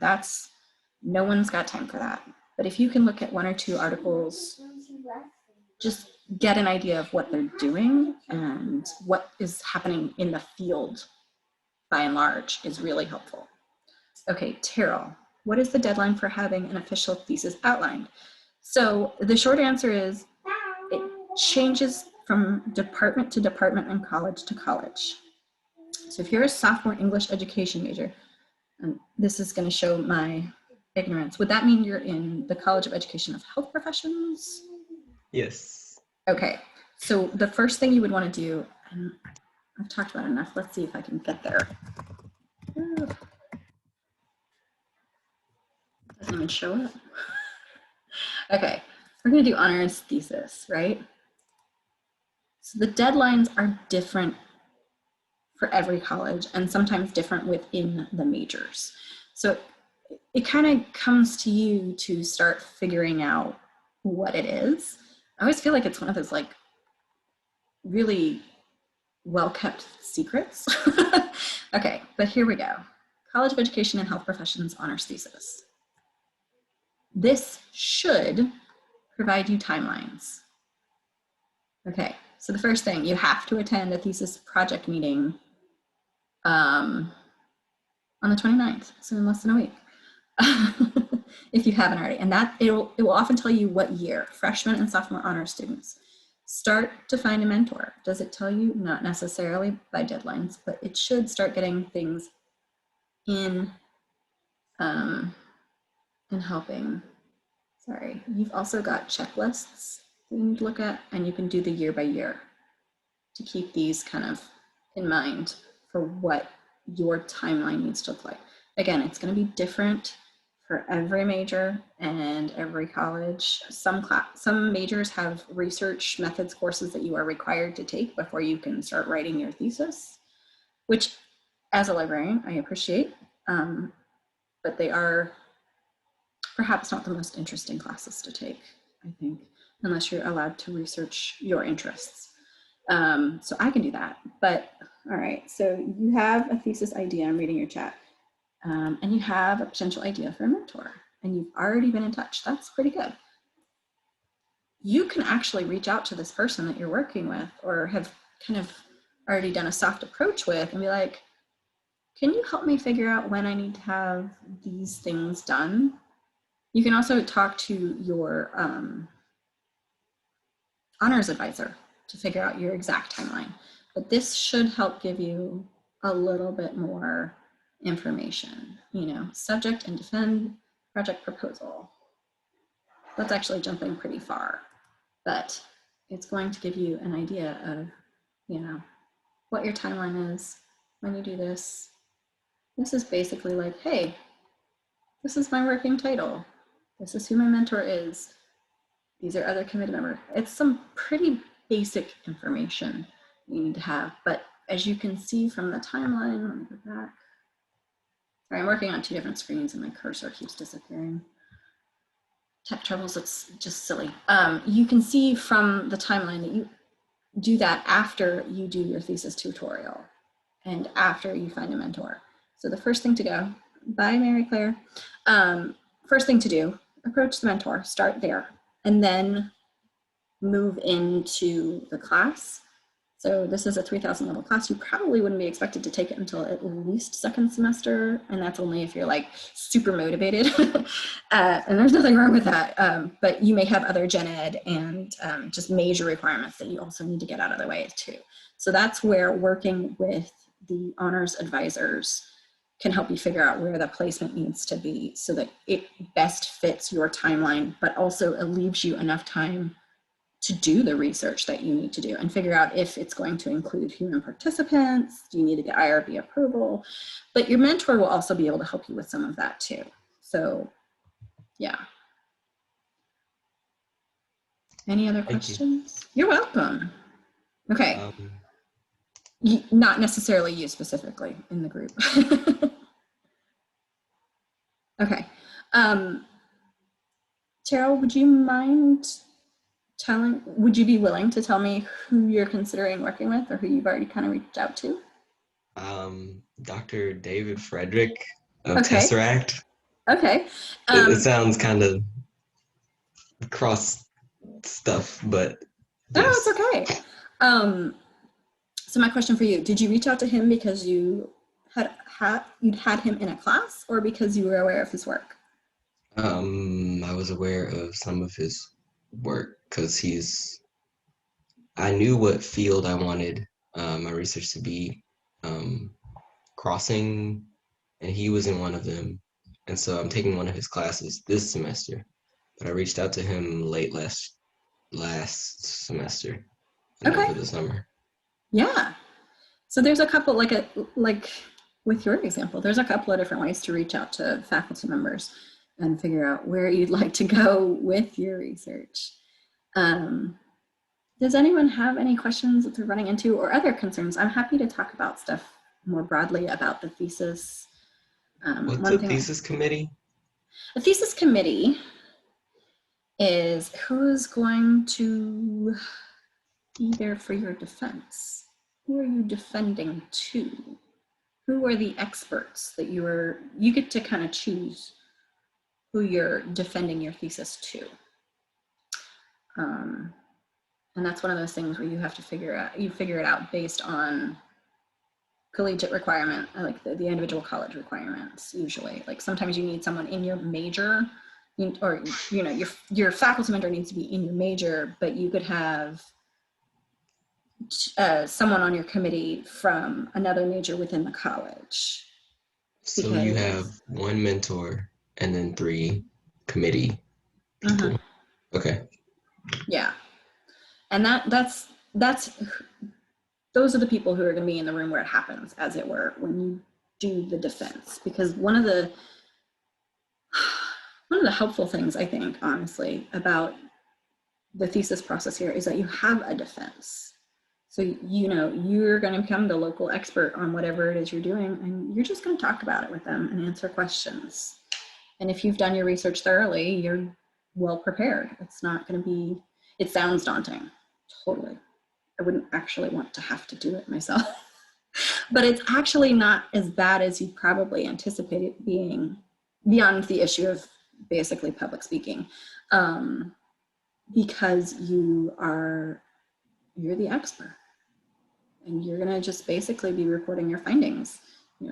No one's got time for that. But if you can look at one or two articles, just get an idea of what they're doing and what is happening in the field by and large is really helpful. Okay, Terrell, what is the deadline for having an official thesis outlined? So the short answer is it changes from department to department and college to college. So if you're a sophomore English education major, and this is going to show my ignorance, would that mean you're in the College of Education of Health Professions? Yes. Okay, so the first thing you would want to do, and I've talked about it enough, let's see if I can get there. Doesn't even show up. Okay, we're going to do honors thesis, right? So the deadlines are different for every college and sometimes different within the majors. So it kind of comes to you to start figuring out what it is. I always feel like it's one of those like really well-kept secrets. Okay, but here we go. College of Education and Health Professions honors thesis. This should provide you timelines. Okay, so the first thing, you have to attend a thesis project meeting on the 29th, so in less than a week, if you haven't already. And that it will often tell you what year, freshman and sophomore honors students. Start to find a mentor. Does it tell you? Not necessarily by deadlines, but it should start getting things in helping. Sorry, you've also got checklists that you need to look at, and you can do the year by year to keep these kind of in mind for what your timeline needs to look like. Again, it's going to be different for every major and every college. Some majors have research methods courses that you are required to take before you can start writing your thesis, which as a librarian, I appreciate, but they are perhaps not the most interesting classes to take, I think, unless you're allowed to research your interests. So I can do that, but all right, so you have a thesis idea, I'm reading your chat, and you have a potential idea for a mentor, and you've already been in touch. That's pretty good. You can actually reach out to this person that you're working with or have kind of already done a soft approach with and be like, can you help me figure out when I need to have these things done? You can also talk to your honors advisor to figure out your exact timeline, but this should help give you a little bit more information, subject and defend project proposal. That's actually jumping pretty far, but it's going to give you an idea of, you know, what your timeline is when you do this. This is basically like, hey, this is my working title. This is who my mentor is. These are other committee members. It's some pretty basic information you need to have, but as you can see from the timeline, let me go back. Sorry, I'm working on 2 different screens and my cursor keeps disappearing. Tech troubles, it's just silly. You can see from the timeline that you do that after you do your thesis tutorial and after you find a mentor. So the first thing to go, bye Mary Claire. First thing to do, approach the mentor, start there, and then move into the class. So this is a 3000 level class. You probably wouldn't be expected to take it until at least 2nd semester. And that's only if you're like super motivated. And there's nothing wrong with that. But you may have other gen ed and just major requirements that you also need to get out of the way too. So that's where working with the honors advisors can help you figure out where the placement needs to be so that it best fits your timeline, but also it leaves you enough time to do the research that you need to do and figure out if it's going to include human participants. Do you need to get IRB approval? But your mentor will also be able to help you with some of that too. So yeah. Any other questions? You're welcome. Okay. Not necessarily you specifically in the group. Okay. Cheryl, would you mind would you be willing to tell me who you're considering working with or who you've already kind of reached out to? Dr. David Frederick of Tesseract. Okay. It sounds kind of cross stuff, but yes. Oh, it's okay. So my question for you, did you reach out to him because you you'd had him in a class or because you were aware of his work? I was aware of some of his work because I knew what field I wanted my research to be crossing, and he was in one of them. And so I'm taking one of his classes this semester, but I reached out to him late last semester over the summer. Yeah. So there's a couple, like with your example, there's a couple of different ways to reach out to faculty members and figure out where you'd like to go with your research. Does anyone have any questions that they're running into or other concerns? I'm happy to talk about stuff more broadly about the thesis. What's a thesis committee? A thesis committee is who's going to be there for your defense. Who are you defending to? Who are the experts that you get to kind of choose who you're defending your thesis to. And that's one of those things where you have to figure it out based on collegiate requirement, like the individual college requirements usually. Like sometimes you need someone in your major, or your faculty member needs to be in your major, but you could have someone on your committee from another major within the college. So you have one mentor and then 3 committee people. Okay. Yeah. And that's those are the people who are going to be in the room where it happens, as it were, when you do the defense. Because one of the helpful things, I think, honestly, about the thesis process here is that you have a defense. So, you're going to become the local expert on whatever it is you're doing, and you're just going to talk about it with them and answer questions. And if you've done your research thoroughly, you're well prepared. It's not going to be, it sounds daunting, totally. I wouldn't actually want to have to do it myself. But it's actually not as bad as you probably anticipated being, beyond the issue of basically public speaking, because you're the expert. And you're going to just basically be reporting your findings,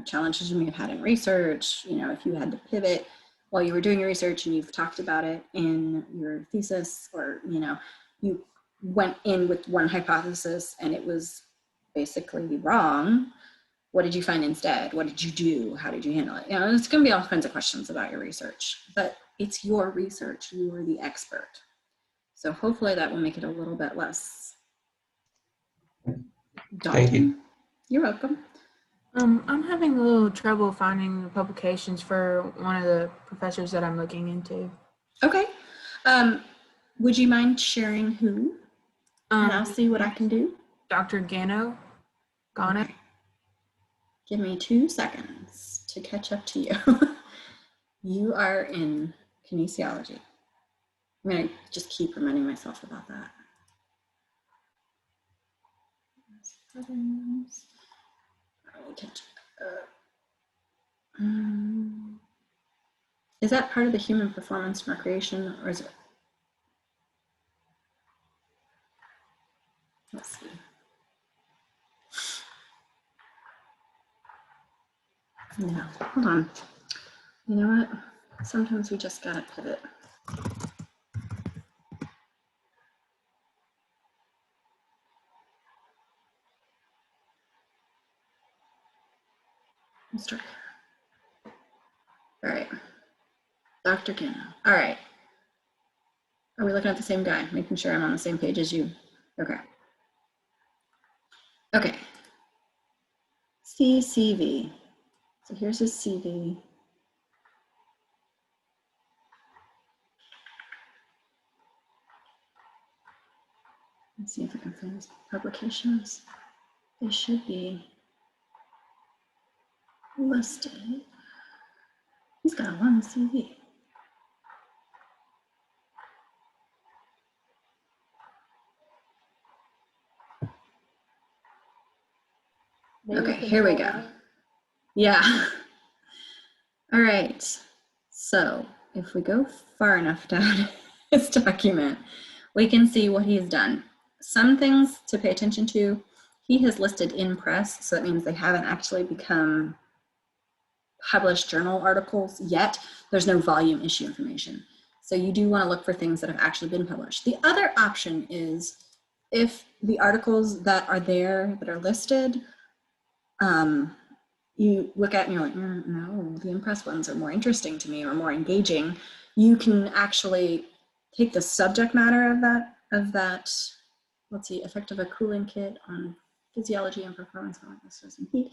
challenges you may have had in research, if you had to pivot while you were doing your research and you've talked about it in your thesis, or, you went in with one hypothesis and it was basically wrong. What did you find instead? What did you do? How did you handle it? It's going to be all kinds of questions about your research, but it's your research, you are the expert. So hopefully that will make it a little bit less daunting. Thank you. You're welcome. I'm having a little trouble finding the publications for one of the professors that I'm looking into. Okay. Would you mind sharing who? And I'll see what I can do. Dr. Gano. Okay. Give me 2 seconds to catch up to you. You are in kinesiology. I'm going to just keep reminding myself about that. Is that part of the human performance and recreation, or is it? Let's see. No, hold on. You know what? Sometimes we just gotta pivot. Let's start here. All right. Dr. Gano. All right. Are we looking at the same guy? Making sure I'm on the same page as you. Okay. Okay. CCV. So here's his CV. Let's see if I can find his publications. They should be listed. He's got a long CV. Okay, here we go. Yeah. All right. So if we go far enough down his document, we can see what he has done. Some things to pay attention to, he has listed in press, so that means they haven't actually become published journal articles yet. There's no volume issue information. So you do want to look for things that have actually been published. The other option is if the articles that are there that are listed, you look at and you're like, no, the in-press ones are more interesting to me or more engaging. You can actually take the subject matter of that, let's see, effect of a cooling kit on physiology and performance and heat.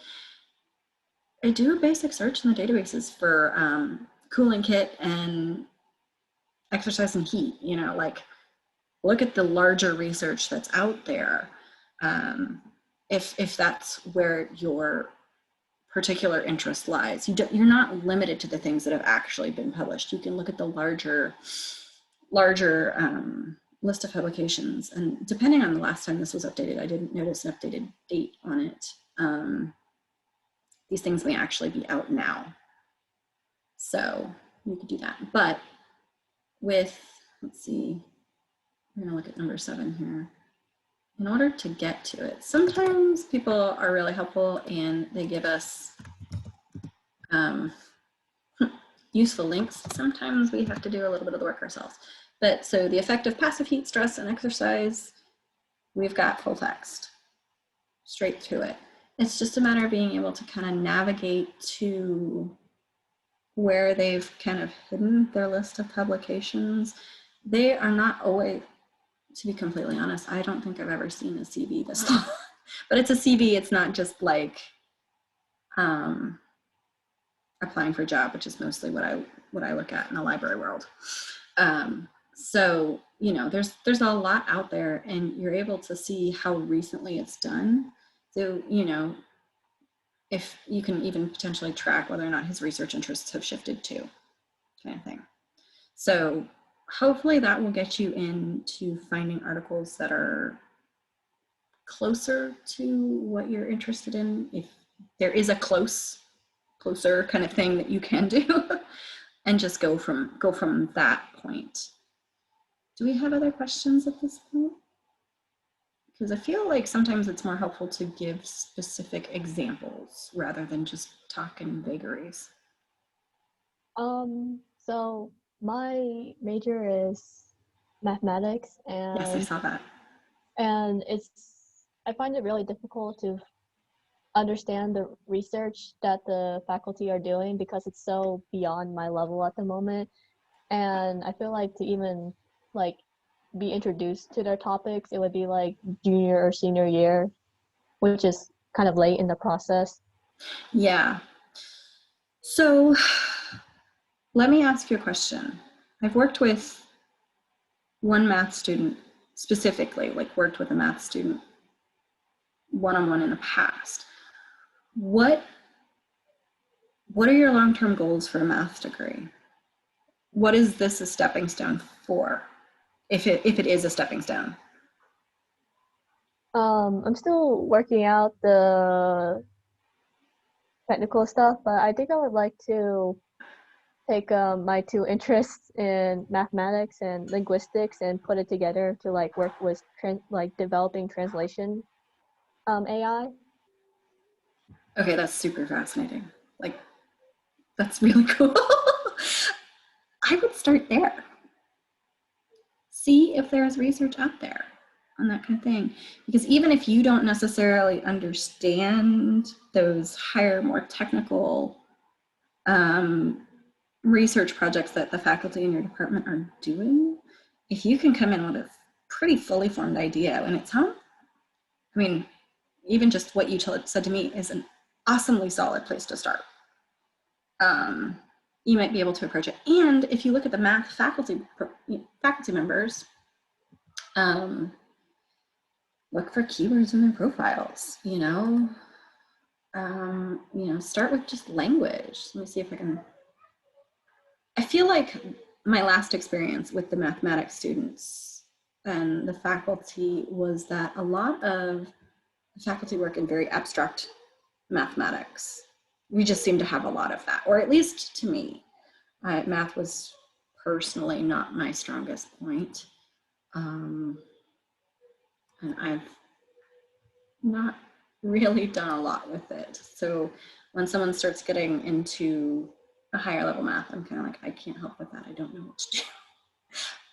I do a basic search in the databases for cooling kit and exercise and heat, you know, like look at the larger research that's out there. If that's where your particular interest lies, you're not limited to the things that have actually been published. You can look at the larger list of publications, and depending on the last time this was updated, I didn't notice an updated date on it. These things may actually be out now, so you could do that. But with, let's see, we're gonna look at number 7 here. In order to get to it, sometimes people are really helpful and they give us useful links. Sometimes we have to do a little bit of the work ourselves. But so the effect of passive heat stress and exercise, we've got full text straight to it. It's just a matter of being able to kind of navigate to where they've kind of hidden their list of publications. They are not always, to be completely honest, I don't think I've ever seen a CV this long. But it's a CV, it's not just like applying for a job, which is mostly what I look at in the library world. So, you know, there's a lot out there and you're able to see how recently it's done. So, you know, if you can even potentially track whether or not his research interests have shifted to, kind of thing. So hopefully that will get you into finding articles that are closer to what you're interested in. If there is a closer kind of thing that you can do and just go from that point. Do we have other questions at this point? Because I feel like sometimes it's more helpful to give specific examples rather than just talk in vagaries. So my major is mathematics, and yes, I saw that. And I find it really difficult to understand the research that the faculty are doing because it's so beyond my level at the moment. And I feel like to even like be introduced to their topics, it would be like junior or senior year, which is kind of late in the process. Yeah. So let me ask you a question. I've worked with one math student specifically, like worked with a math student one-on-one in the past. What are your long-term goals for a math degree? What is this a stepping stone for, if it is a stepping stone? I'm still working out the technical stuff, but I think I would like to take my two interests in mathematics and linguistics and put it together to like work with like developing translation AI. Okay, that's super fascinating. Like, that's really cool. I would start there. See if there's research out there on that kind of thing. Because even if you don't necessarily understand those higher, more technical research projects that the faculty in your department are doing, if you can come in with a pretty fully formed idea, and it sounds, I mean, even just what you said to me is an awesomely solid place to start. You might be able to approach it. And if you look at the math faculty members, look for keywords in their profiles, start with just language. Let me see if I feel like my last experience with the mathematics students and the faculty was that a lot of the faculty work in very abstract mathematics. We just seem to have a lot of that, or at least to me. Math was personally not my strongest point. And I've not really done a lot with it. So when someone starts getting into a higher level math, I'm kind of like, I can't help with that. I don't know what to do.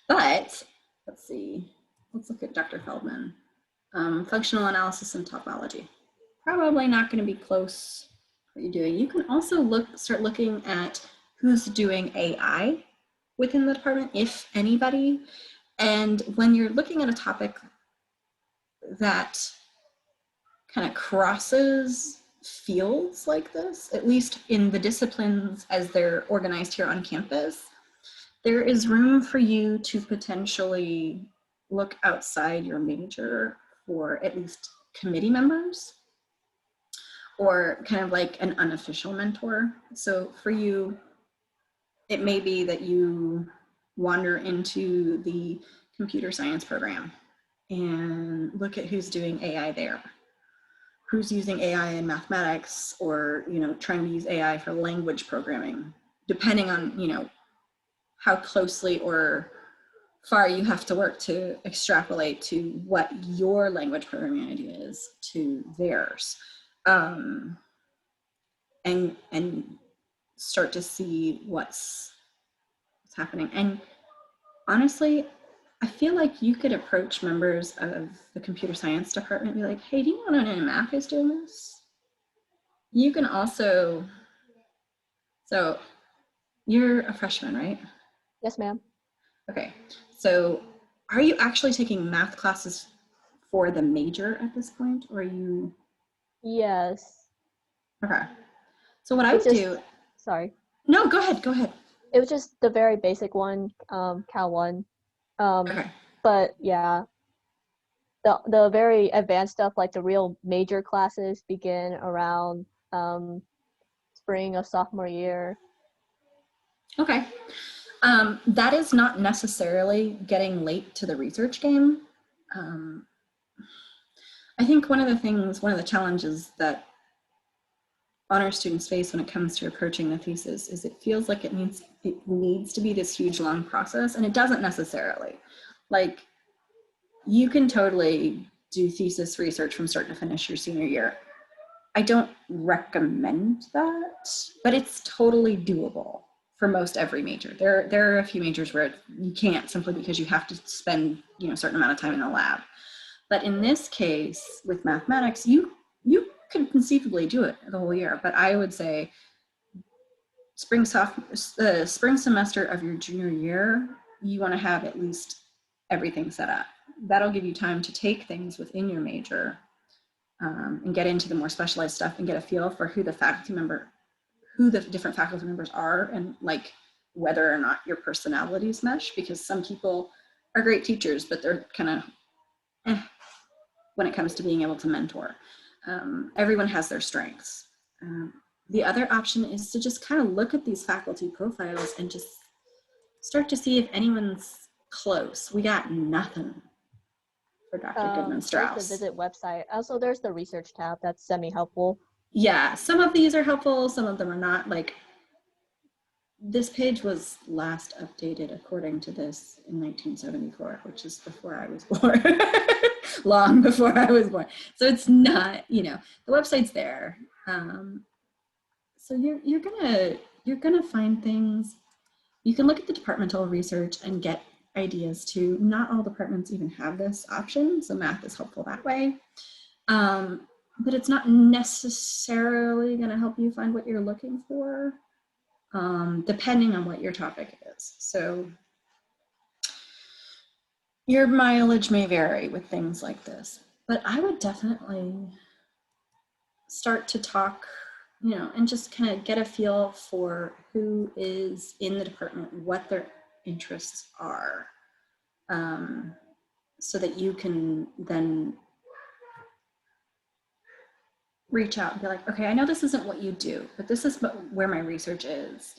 But let's see. Let's look at Dr. Feldman. Functional analysis and topology. Probably not going to be close to what you're doing. You can also start looking at who's doing AI within the department, if anybody. And when you're looking at a topic that kind of crosses fields like this, at least in the disciplines as they're organized here on campus, there is room for you to potentially look outside your major for at least committee members or kind of like an unofficial mentor. So for you, it may be that you wander into the computer science program and look at who's doing AI there, who's using AI in mathematics, or trying to use AI for language programming, depending on how closely or far you have to work to extrapolate to what your language programming idea is to theirs, and start to see what's happening. And honestly, I feel like you could approach members of the computer science department and be like, hey, do you know anyone in math who's doing this? You can also, so you're a freshman, right? Yes, ma'am. Okay, so are you actually taking math classes for the major at this point, or are you? Yes. Okay, so what I would do. Sorry. No, go ahead. It was just the very basic one, Cal 1. Okay. But yeah, the very advanced stuff, like the real major classes, begin around spring of sophomore year. Okay. That is not necessarily getting late to the research game. I think one of the challenges that honor students face when it comes to approaching the thesis is it feels like it needs to be this huge, long process, and it doesn't necessarily. Like, you can totally do thesis research from start to finish your senior year. I don't recommend that, but it's totally doable for most every major. There are a few majors where you can't, simply because you have to spend a certain amount of time in the lab. But in this case, with mathematics, you could conceivably do it the whole year. But I would say spring semester of your junior year, you want to have at least everything set up. That'll give you time to take things within your major and get into the more specialized stuff and get a feel for who the different faculty members are, and like whether or not your personalities mesh, because some people are great teachers, but they're kind of when it comes to being able to mentor. Everyone has their strengths. The other option is to just kind of look at these faculty profiles and just start to see if anyone's close. We got nothing for Dr. Goodman Strauss. There's the visit website. Also, there's the research tab that's semi-helpful. Yeah, some of these are helpful, some of them are not. Like, this page was last updated according to this in 1974, which is before I was born. Long before I was born. So it's not, you know, the website's there. So you're gonna find things. You can look at the departmental research and get ideas too. Not all departments even have this option, so math is helpful that way. But it's not necessarily gonna help you find what you're looking for, depending on what your topic is. So your mileage may vary with things like this, but I would definitely start to talk, you know, and just kind of get a feel for who is in the department, what their interests are, so that you can then reach out and be like, okay, I know this isn't what you do, but this is where my research is,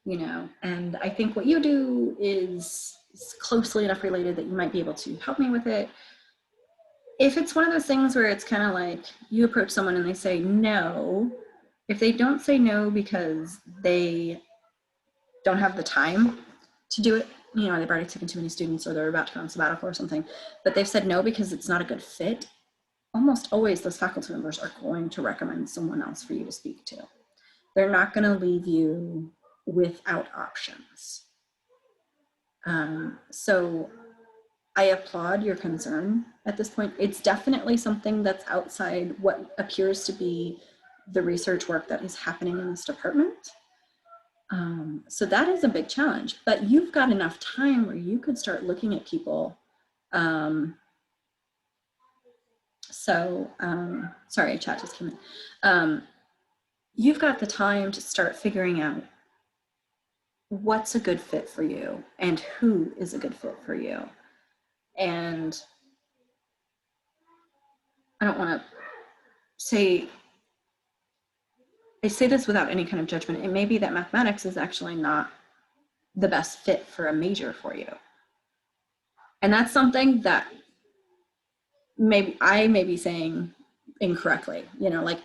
you know, and I think what you do is closely enough related that you might be able to help me with it. If it's one of those things where it's kind of like you approach someone and they say no, if they don't say no because they don't have the time to do it, you know, they've already taken too many students or they're about to go on sabbatical or something, but they've said no because it's not a good fit, almost always those faculty members are going to recommend someone else for you to speak to. They're not going to leave you without options. So I applaud your concern at this point. It's definitely something that's outside what appears to be the research work that is happening in this department. So that is a big challenge, but you've got enough time where you could start looking at people. Sorry, chat just came in. You've got the time to start figuring out what's a good fit for you and who is a good fit for you. And I don't want to say, I say this without any kind of judgment. It may be that mathematics is actually not the best fit for a major for you. And that's something that maybe I may be saying incorrectly, you know, like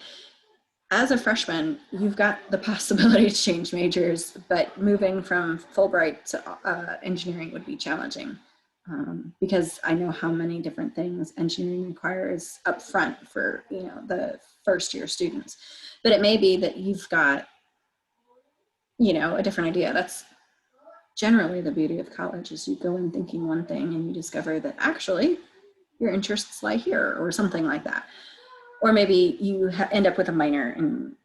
as a freshman, you've got the possibility to change majors, but moving from Fulbright to engineering would be challenging because I know how many different things engineering requires up front for, you know, the first year students. But it may be that you've got, you know, a different idea. That's generally the beauty of college, is you go in thinking one thing and you discover that actually your interests lie here or something like that. Or maybe you end up with a minor in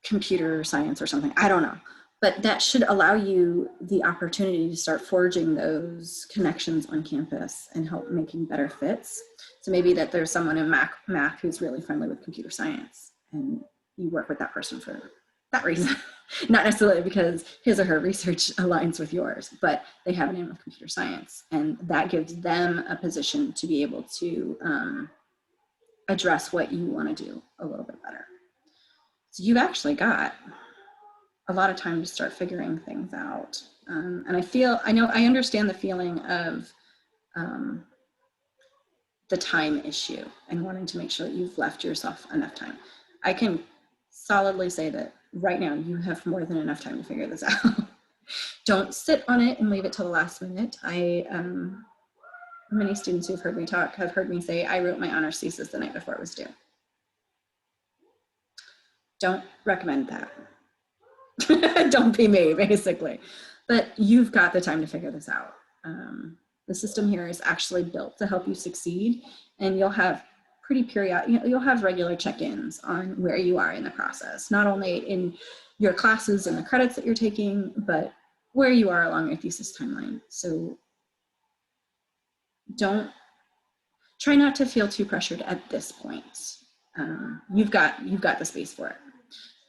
computer science or something, I don't know. But that should allow you the opportunity to start forging those connections on campus and help making better fits. So maybe that there's someone in math who's really friendly with computer science and you work with that person for that reason. Not necessarily because his or her research aligns with yours, but they have an aim of computer science, and that gives them a position to be able to address what you want to do a little bit better. So you've actually got a lot of time to start figuring things out. And I understand the feeling of the time issue and wanting to make sure that you've left yourself enough time. I can solidly say that right now you have more than enough time to figure this out. Don't sit on it and leave it till the last minute. Many students who've heard me talk have heard me say, I wrote my honors thesis the night before it was due. Don't recommend that. Don't be me, basically. But you've got the time to figure this out. The system here is actually built to help you succeed, and you'll have you'll have regular check-ins on where you are in the process, not only in your classes and the credits that you're taking, but where you are along your thesis timeline. So try not to feel too pressured at this point. You've got the space for it.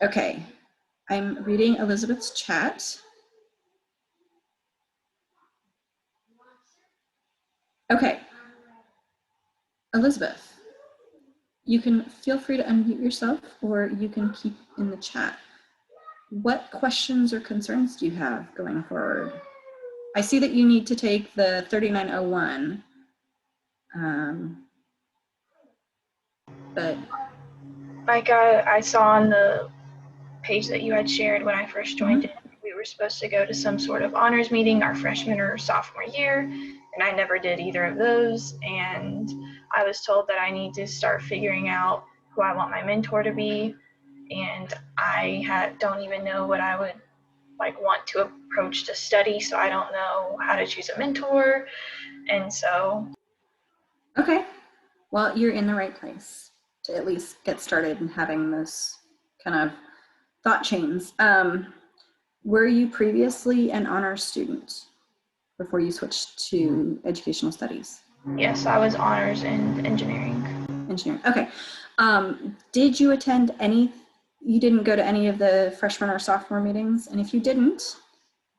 Okay, I'm reading Elizabeth's chat. Okay, Elizabeth, you can feel free to unmute yourself, or you can keep in the chat. What questions or concerns do you have going forward? I see that you need to take the 3901. But like I saw on the page that you had shared when I first joined it, we were supposed to go to some sort of honors meeting our freshman or sophomore year, and I never did either of those. And I was told that I need to start figuring out who I want my mentor to be, and I don't even know what I would want to approach to study, so I don't know how to choose a mentor. And so okay, well, you're in the right place to at least get started and having those kind of thought chains. Were you previously an honors student before you switched to educational studies? Yes, I was honors in engineering. Engineering, okay. Did you attend you didn't go to any of the freshman or sophomore meetings? And if you didn't,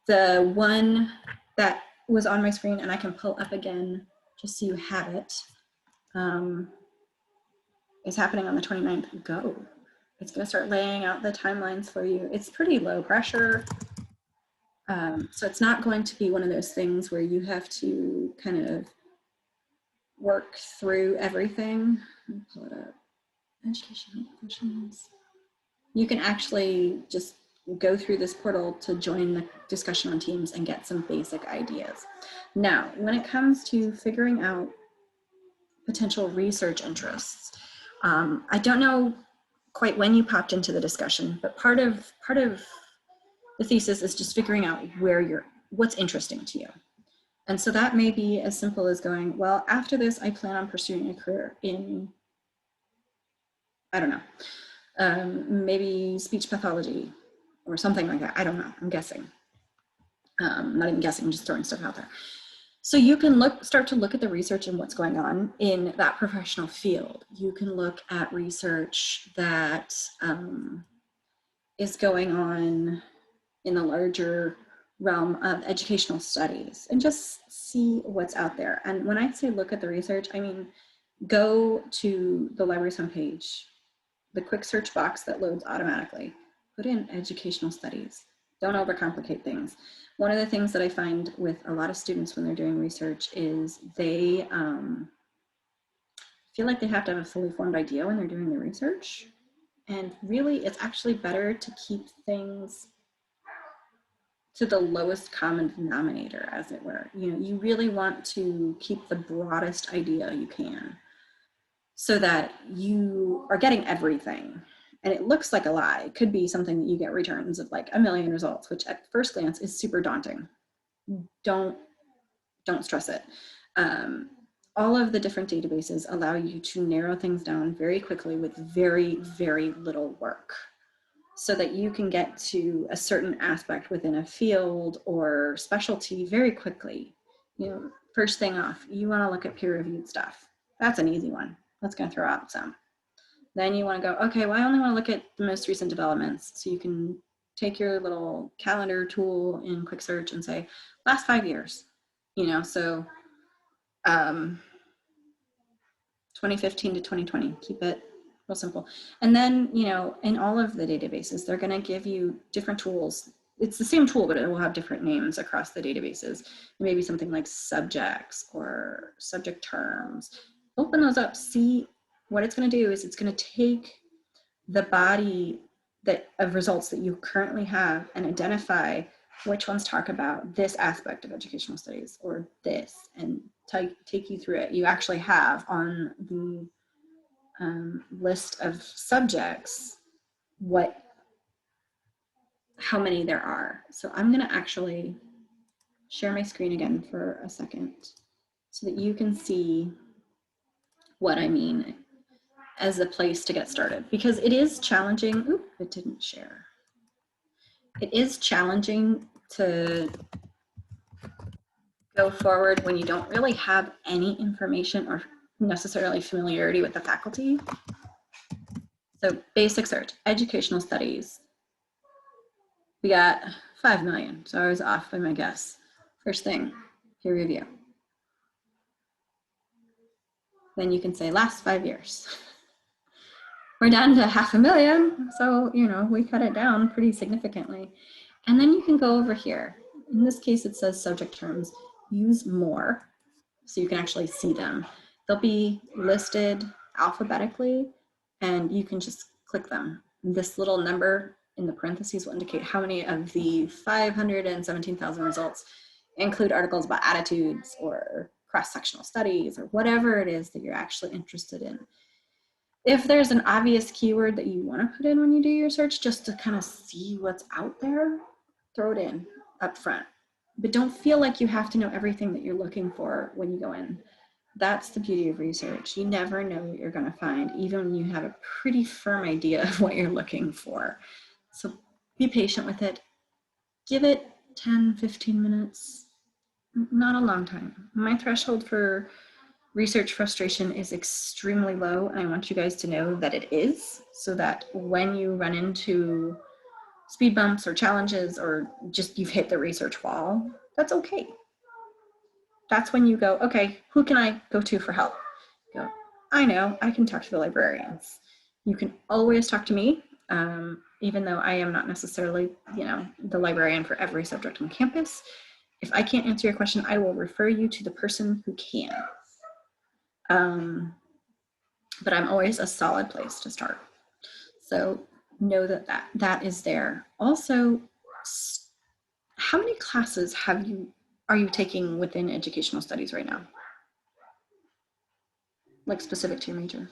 the one that was on my screen, and I can pull up again just so you have it, is happening on the 29th. Go. It's going to start laying out the timelines for you. It's pretty low pressure. So it's not going to be one of those things where you have to kind of work through everything. Let me pull it up. Educational questions. You can actually just go through this portal to join the discussion on Teams and get some basic ideas. Now, when it comes to figuring out potential research interests, I don't know quite when you popped into the discussion, but part of the thesis is just figuring out what's interesting to you. And so that may be as simple as going, well, after this, I plan on pursuing a career in, I don't know, maybe speech pathology or something like that. I don't know, I'm guessing. Not even guessing, just throwing stuff out there. So you can start to look at the research and what's going on in that professional field. You can look at research that is going on in the larger realm of educational studies and just see what's out there. And when I say look at the research, I mean, go to the library's homepage, the quick search box that loads automatically, put in educational studies. Don't overcomplicate things. One of the things that I find with a lot of students when they're doing research is they feel like they have to have a fully formed idea when they're doing the research. And really, it's actually better to keep things to the lowest common denominator, as it were. You know, you really want to keep the broadest idea you can so that you are getting everything. And it looks like a lot. It could be something that you get returns of like 1 million results, which at first glance is super daunting. Don't stress it. All of the different databases allow you to narrow things down very quickly with very, very little work so that you can get to a certain aspect within a field or specialty very quickly. You know, first thing off, you want to look at peer-reviewed stuff. That's an easy one. That's going to throw out some. Then you want to go, okay, well, I only want to look at the most recent developments. So you can take your little calendar tool in quick search and say, last 5 years, you know, so 2015 to 2020, keep it real simple. And then, you know, in all of the databases, they're going to give you different tools. It's the same tool, but it will have different names across the databases. Maybe something like subjects or subject terms. Open those up, see what it's going to do is it's going to take the body of results that you currently have and identify which ones talk about this aspect of educational studies or this, and take you through it. You actually have on the list of subjects how many there are. So I'm going to actually share my screen again for a second so that you can see what I mean as a place to get started, because it is challenging. Oop, it didn't share. it is challenging to go forward when you don't really have any information or necessarily familiarity with the faculty. So basic search, educational studies. We got 5 million, so I was off by my guess. First thing, peer review. Then you can say last 5 years. We're down to 500,000, so we cut it down pretty significantly. And then you can go over here. In this case, it says subject terms. Use more, so you can actually see them. They'll be listed alphabetically, and you can just click them. This little number in the parentheses will indicate how many of the 517,000 results include articles about attitudes or cross-sectional studies or whatever it is that you're actually interested in. If there's an obvious keyword that you want to put in when you do your search, just to kind of see what's out there, throw it in up front. But don't feel like you have to know everything that you're looking for when you go in. That's the beauty of research. You never know what you're going to find, even when you have a pretty firm idea of what you're looking for. So be patient with it. Give it 10, 15 minutes, not a long time. My threshold for research frustration is extremely low, and I want you guys to know that it is, so that when you run into speed bumps or challenges or just you've hit the research wall, that's okay. That's when you go, okay, who can I go to for help? You go, I know, I can talk to the librarians. You can always talk to me, even though I am not necessarily, the librarian for every subject on campus. If I can't answer your question, I will refer you to the person who can. But I'm always a solid place to start. So know that is there. Also, how many classes are you taking within educational studies right now? Like specific to your major?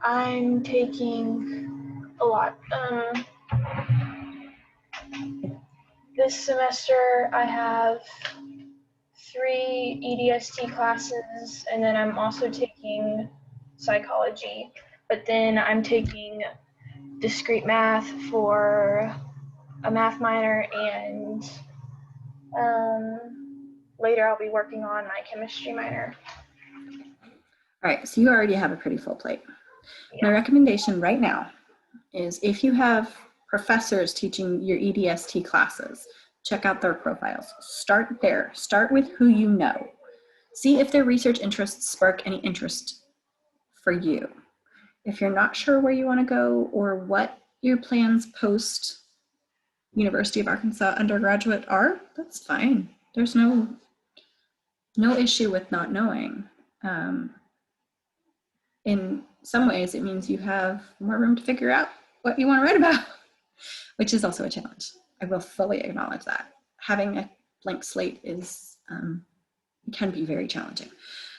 I'm taking a lot. This semester I have 3 EDST classes, and then I'm also taking psychology, but then I'm taking discrete math for a math minor, and later I'll be working on my chemistry minor. All right, so you already have a pretty full plate. Yeah. My recommendation right now is if you have professors teaching your EDST classes, check out their profiles. Start there. Start with who you know. See if their research interests spark any interest for you. If you're not sure where you want to go or what your plans post University of Arkansas undergraduate are, that's fine. There's no issue with not knowing. In some ways, it means you have more room to figure out what you want to write about, which is also a challenge. I will fully acknowledge that. Having a blank slate can be very challenging.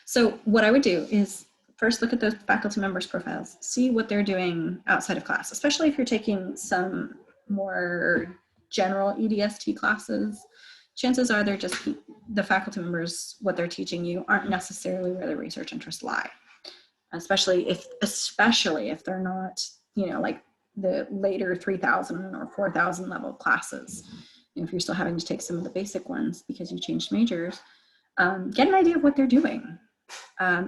So what I would do is first look at those faculty members' profiles, see what they're doing outside of class, especially if you're taking some more general EDST classes. Chances are they're just the faculty members, what they're teaching you aren't necessarily where the research interests lie. Especially if they're not, like the later 3,000 or 4,000 level classes. If you're still having to take some of the basic ones because you changed majors, get an idea of what they're doing.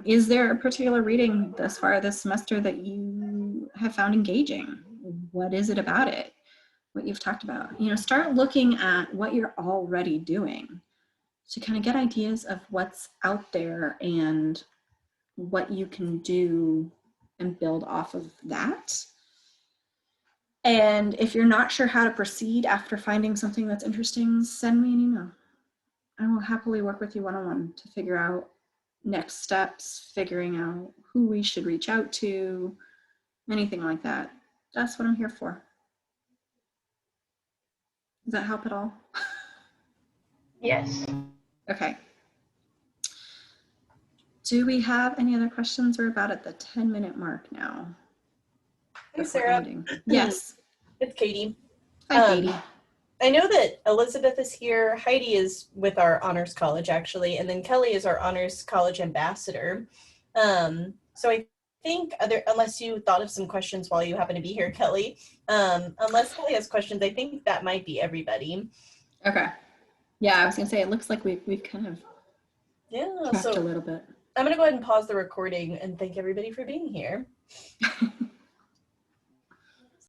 Is there a particular reading thus far this semester that you have found engaging? What is it about it? What you've talked about? Start looking at what you're already doing to kind of get ideas of what's out there and what you can do and build off of that. And if you're not sure how to proceed after finding something that's interesting, send me an email. I will happily work with you one-on-one to figure out next steps, figuring out who we should reach out to, anything like that. That's what I'm here for. Does that help at all? Yes. Okay. Do we have any other questions? We're about at the 10-minute mark now. Hey, Sarah. Yes. It's Katie. Hi, Katie. I know that Elizabeth is here. Heidi is with our Honors College, actually, and then Kelly is our Honors College ambassador. So I think unless you thought of some questions while you happen to be here, Kelly, unless Kelly has questions, I think that might be everybody. Okay. Yeah, I was gonna say, it looks like we've kind of prepped a little bit. I'm gonna go ahead and pause the recording and thank everybody for being here.